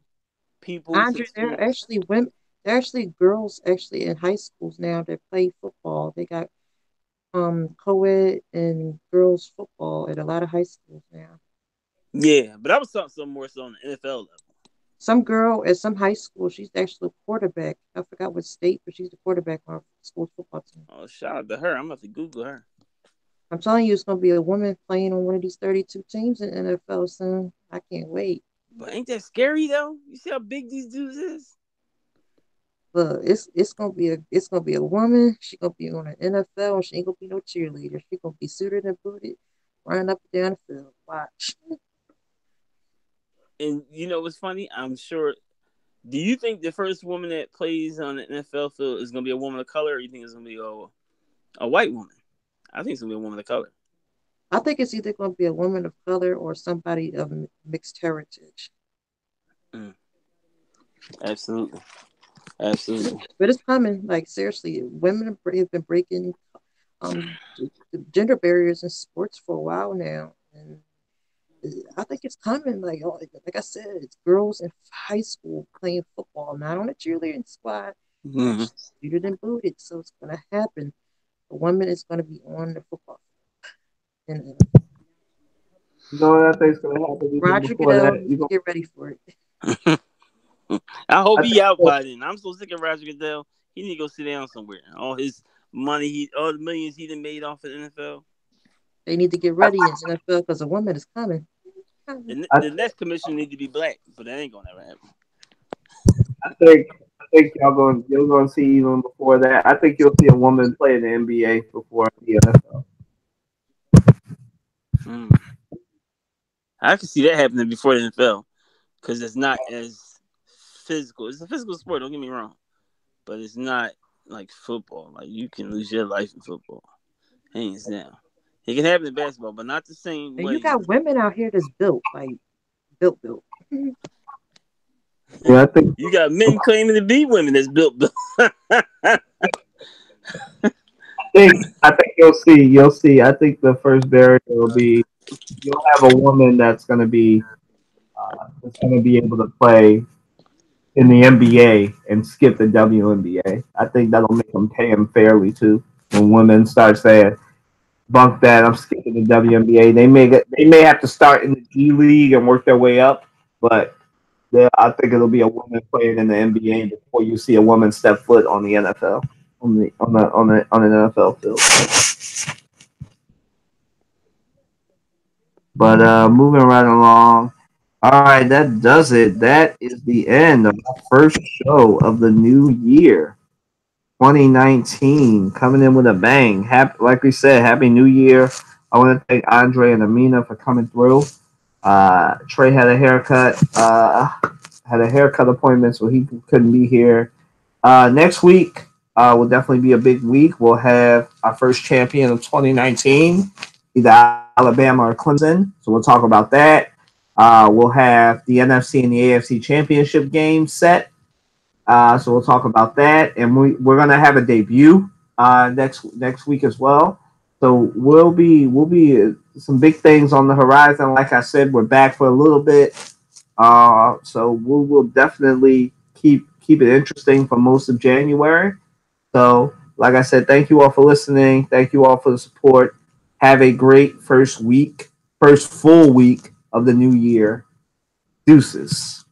people to Andre, there are experience. actually women. There are actually girls actually in high schools now that play football. They got co-ed and girls football at a lot of high schools now. Yeah, but I was talking some more so on the NFL level. Some girl at some high school, she's actually a quarterback. I forgot what state, but she's the quarterback on our school football team. Oh, shout out to her. I'm gonna have to Google her. I'm telling you, it's gonna be a woman playing on one of these 32 teams in the NFL soon. I can't wait. But ain't that scary though? You see how big these dudes is? But it's gonna be a woman. She gonna be on the NFL, and she ain't gonna be no cheerleader. She gonna be suited and booted, running up and down the field. Watch. And what's funny? I'm sure. Do you think the first woman that plays on the NFL field is gonna be a woman of color, or you think it's gonna be a white woman? I think it's gonna be a woman of color. I think it's either gonna be a woman of color or somebody of mixed heritage. Mm, absolutely, absolutely. But it's coming. Like seriously, women have been breaking the gender barriers in sports for a while now, and I think it's coming. Like I said, it's girls in high school playing football, not on a cheerleading squad, Mm-hmm. suited and booted. So it's gonna happen. A woman is gonna be on the football. And No, that thing's gonna happen even Roger before Goodell that. needs to get ready for it. I hope I he think out that, by then. I'm so sick of Roger Goodell. He need to go sit down somewhere. All his money, all the millions he done made off of the NFL. They need to get I, ready in the NFL because a woman is coming. Coming. The, I, the next commissioner need to be black, but that ain't gonna ever happen. I think think you're going to see even before that. I think you'll see a woman play in the NBA before the NFL. I can see that happening before the NFL because it's not as physical. It's a physical sport. Don't get me wrong, but it's not like football. Like you can lose your life in football, hands down. It can happen in basketball, but not the same And way. you got women out here that's built, like built. Yeah, I think You got men claiming to be women that's built. I think you'll see. I think the first barrier will be you'll have a woman that's going to be able to play in the NBA and skip the WNBA. I think that'll make them pay them fairly too. When women start saying, "Bunk that, I'm skipping the WNBA," they may have to start in the G League and work their way up, but I think it'll be a woman playing in the NBA before you see a woman step foot on the NFL on an NFL field. But moving right along. All right, that does it. That is the end of our first show of the new year, 2019, coming in with a bang. Like we said, Happy New Year. I want to thank Andre and Amina for coming through. Trey had a haircut. Had a haircut appointment, so he couldn't be here. Next week will definitely be a big week. We'll have our first champion of 2019, either Alabama or Clemson. So we'll talk about that. We'll have the NFC and the AFC championship game set. So we'll talk about that, and we're gonna have a debut next week as well. So we'll be some big things on the horizon. Like I said, we're back for a little bit. So we will definitely keep it interesting for most of January. So, like I said, thank you all for listening. Thank you all for the support. Have a great first full week of the new year. Deuces.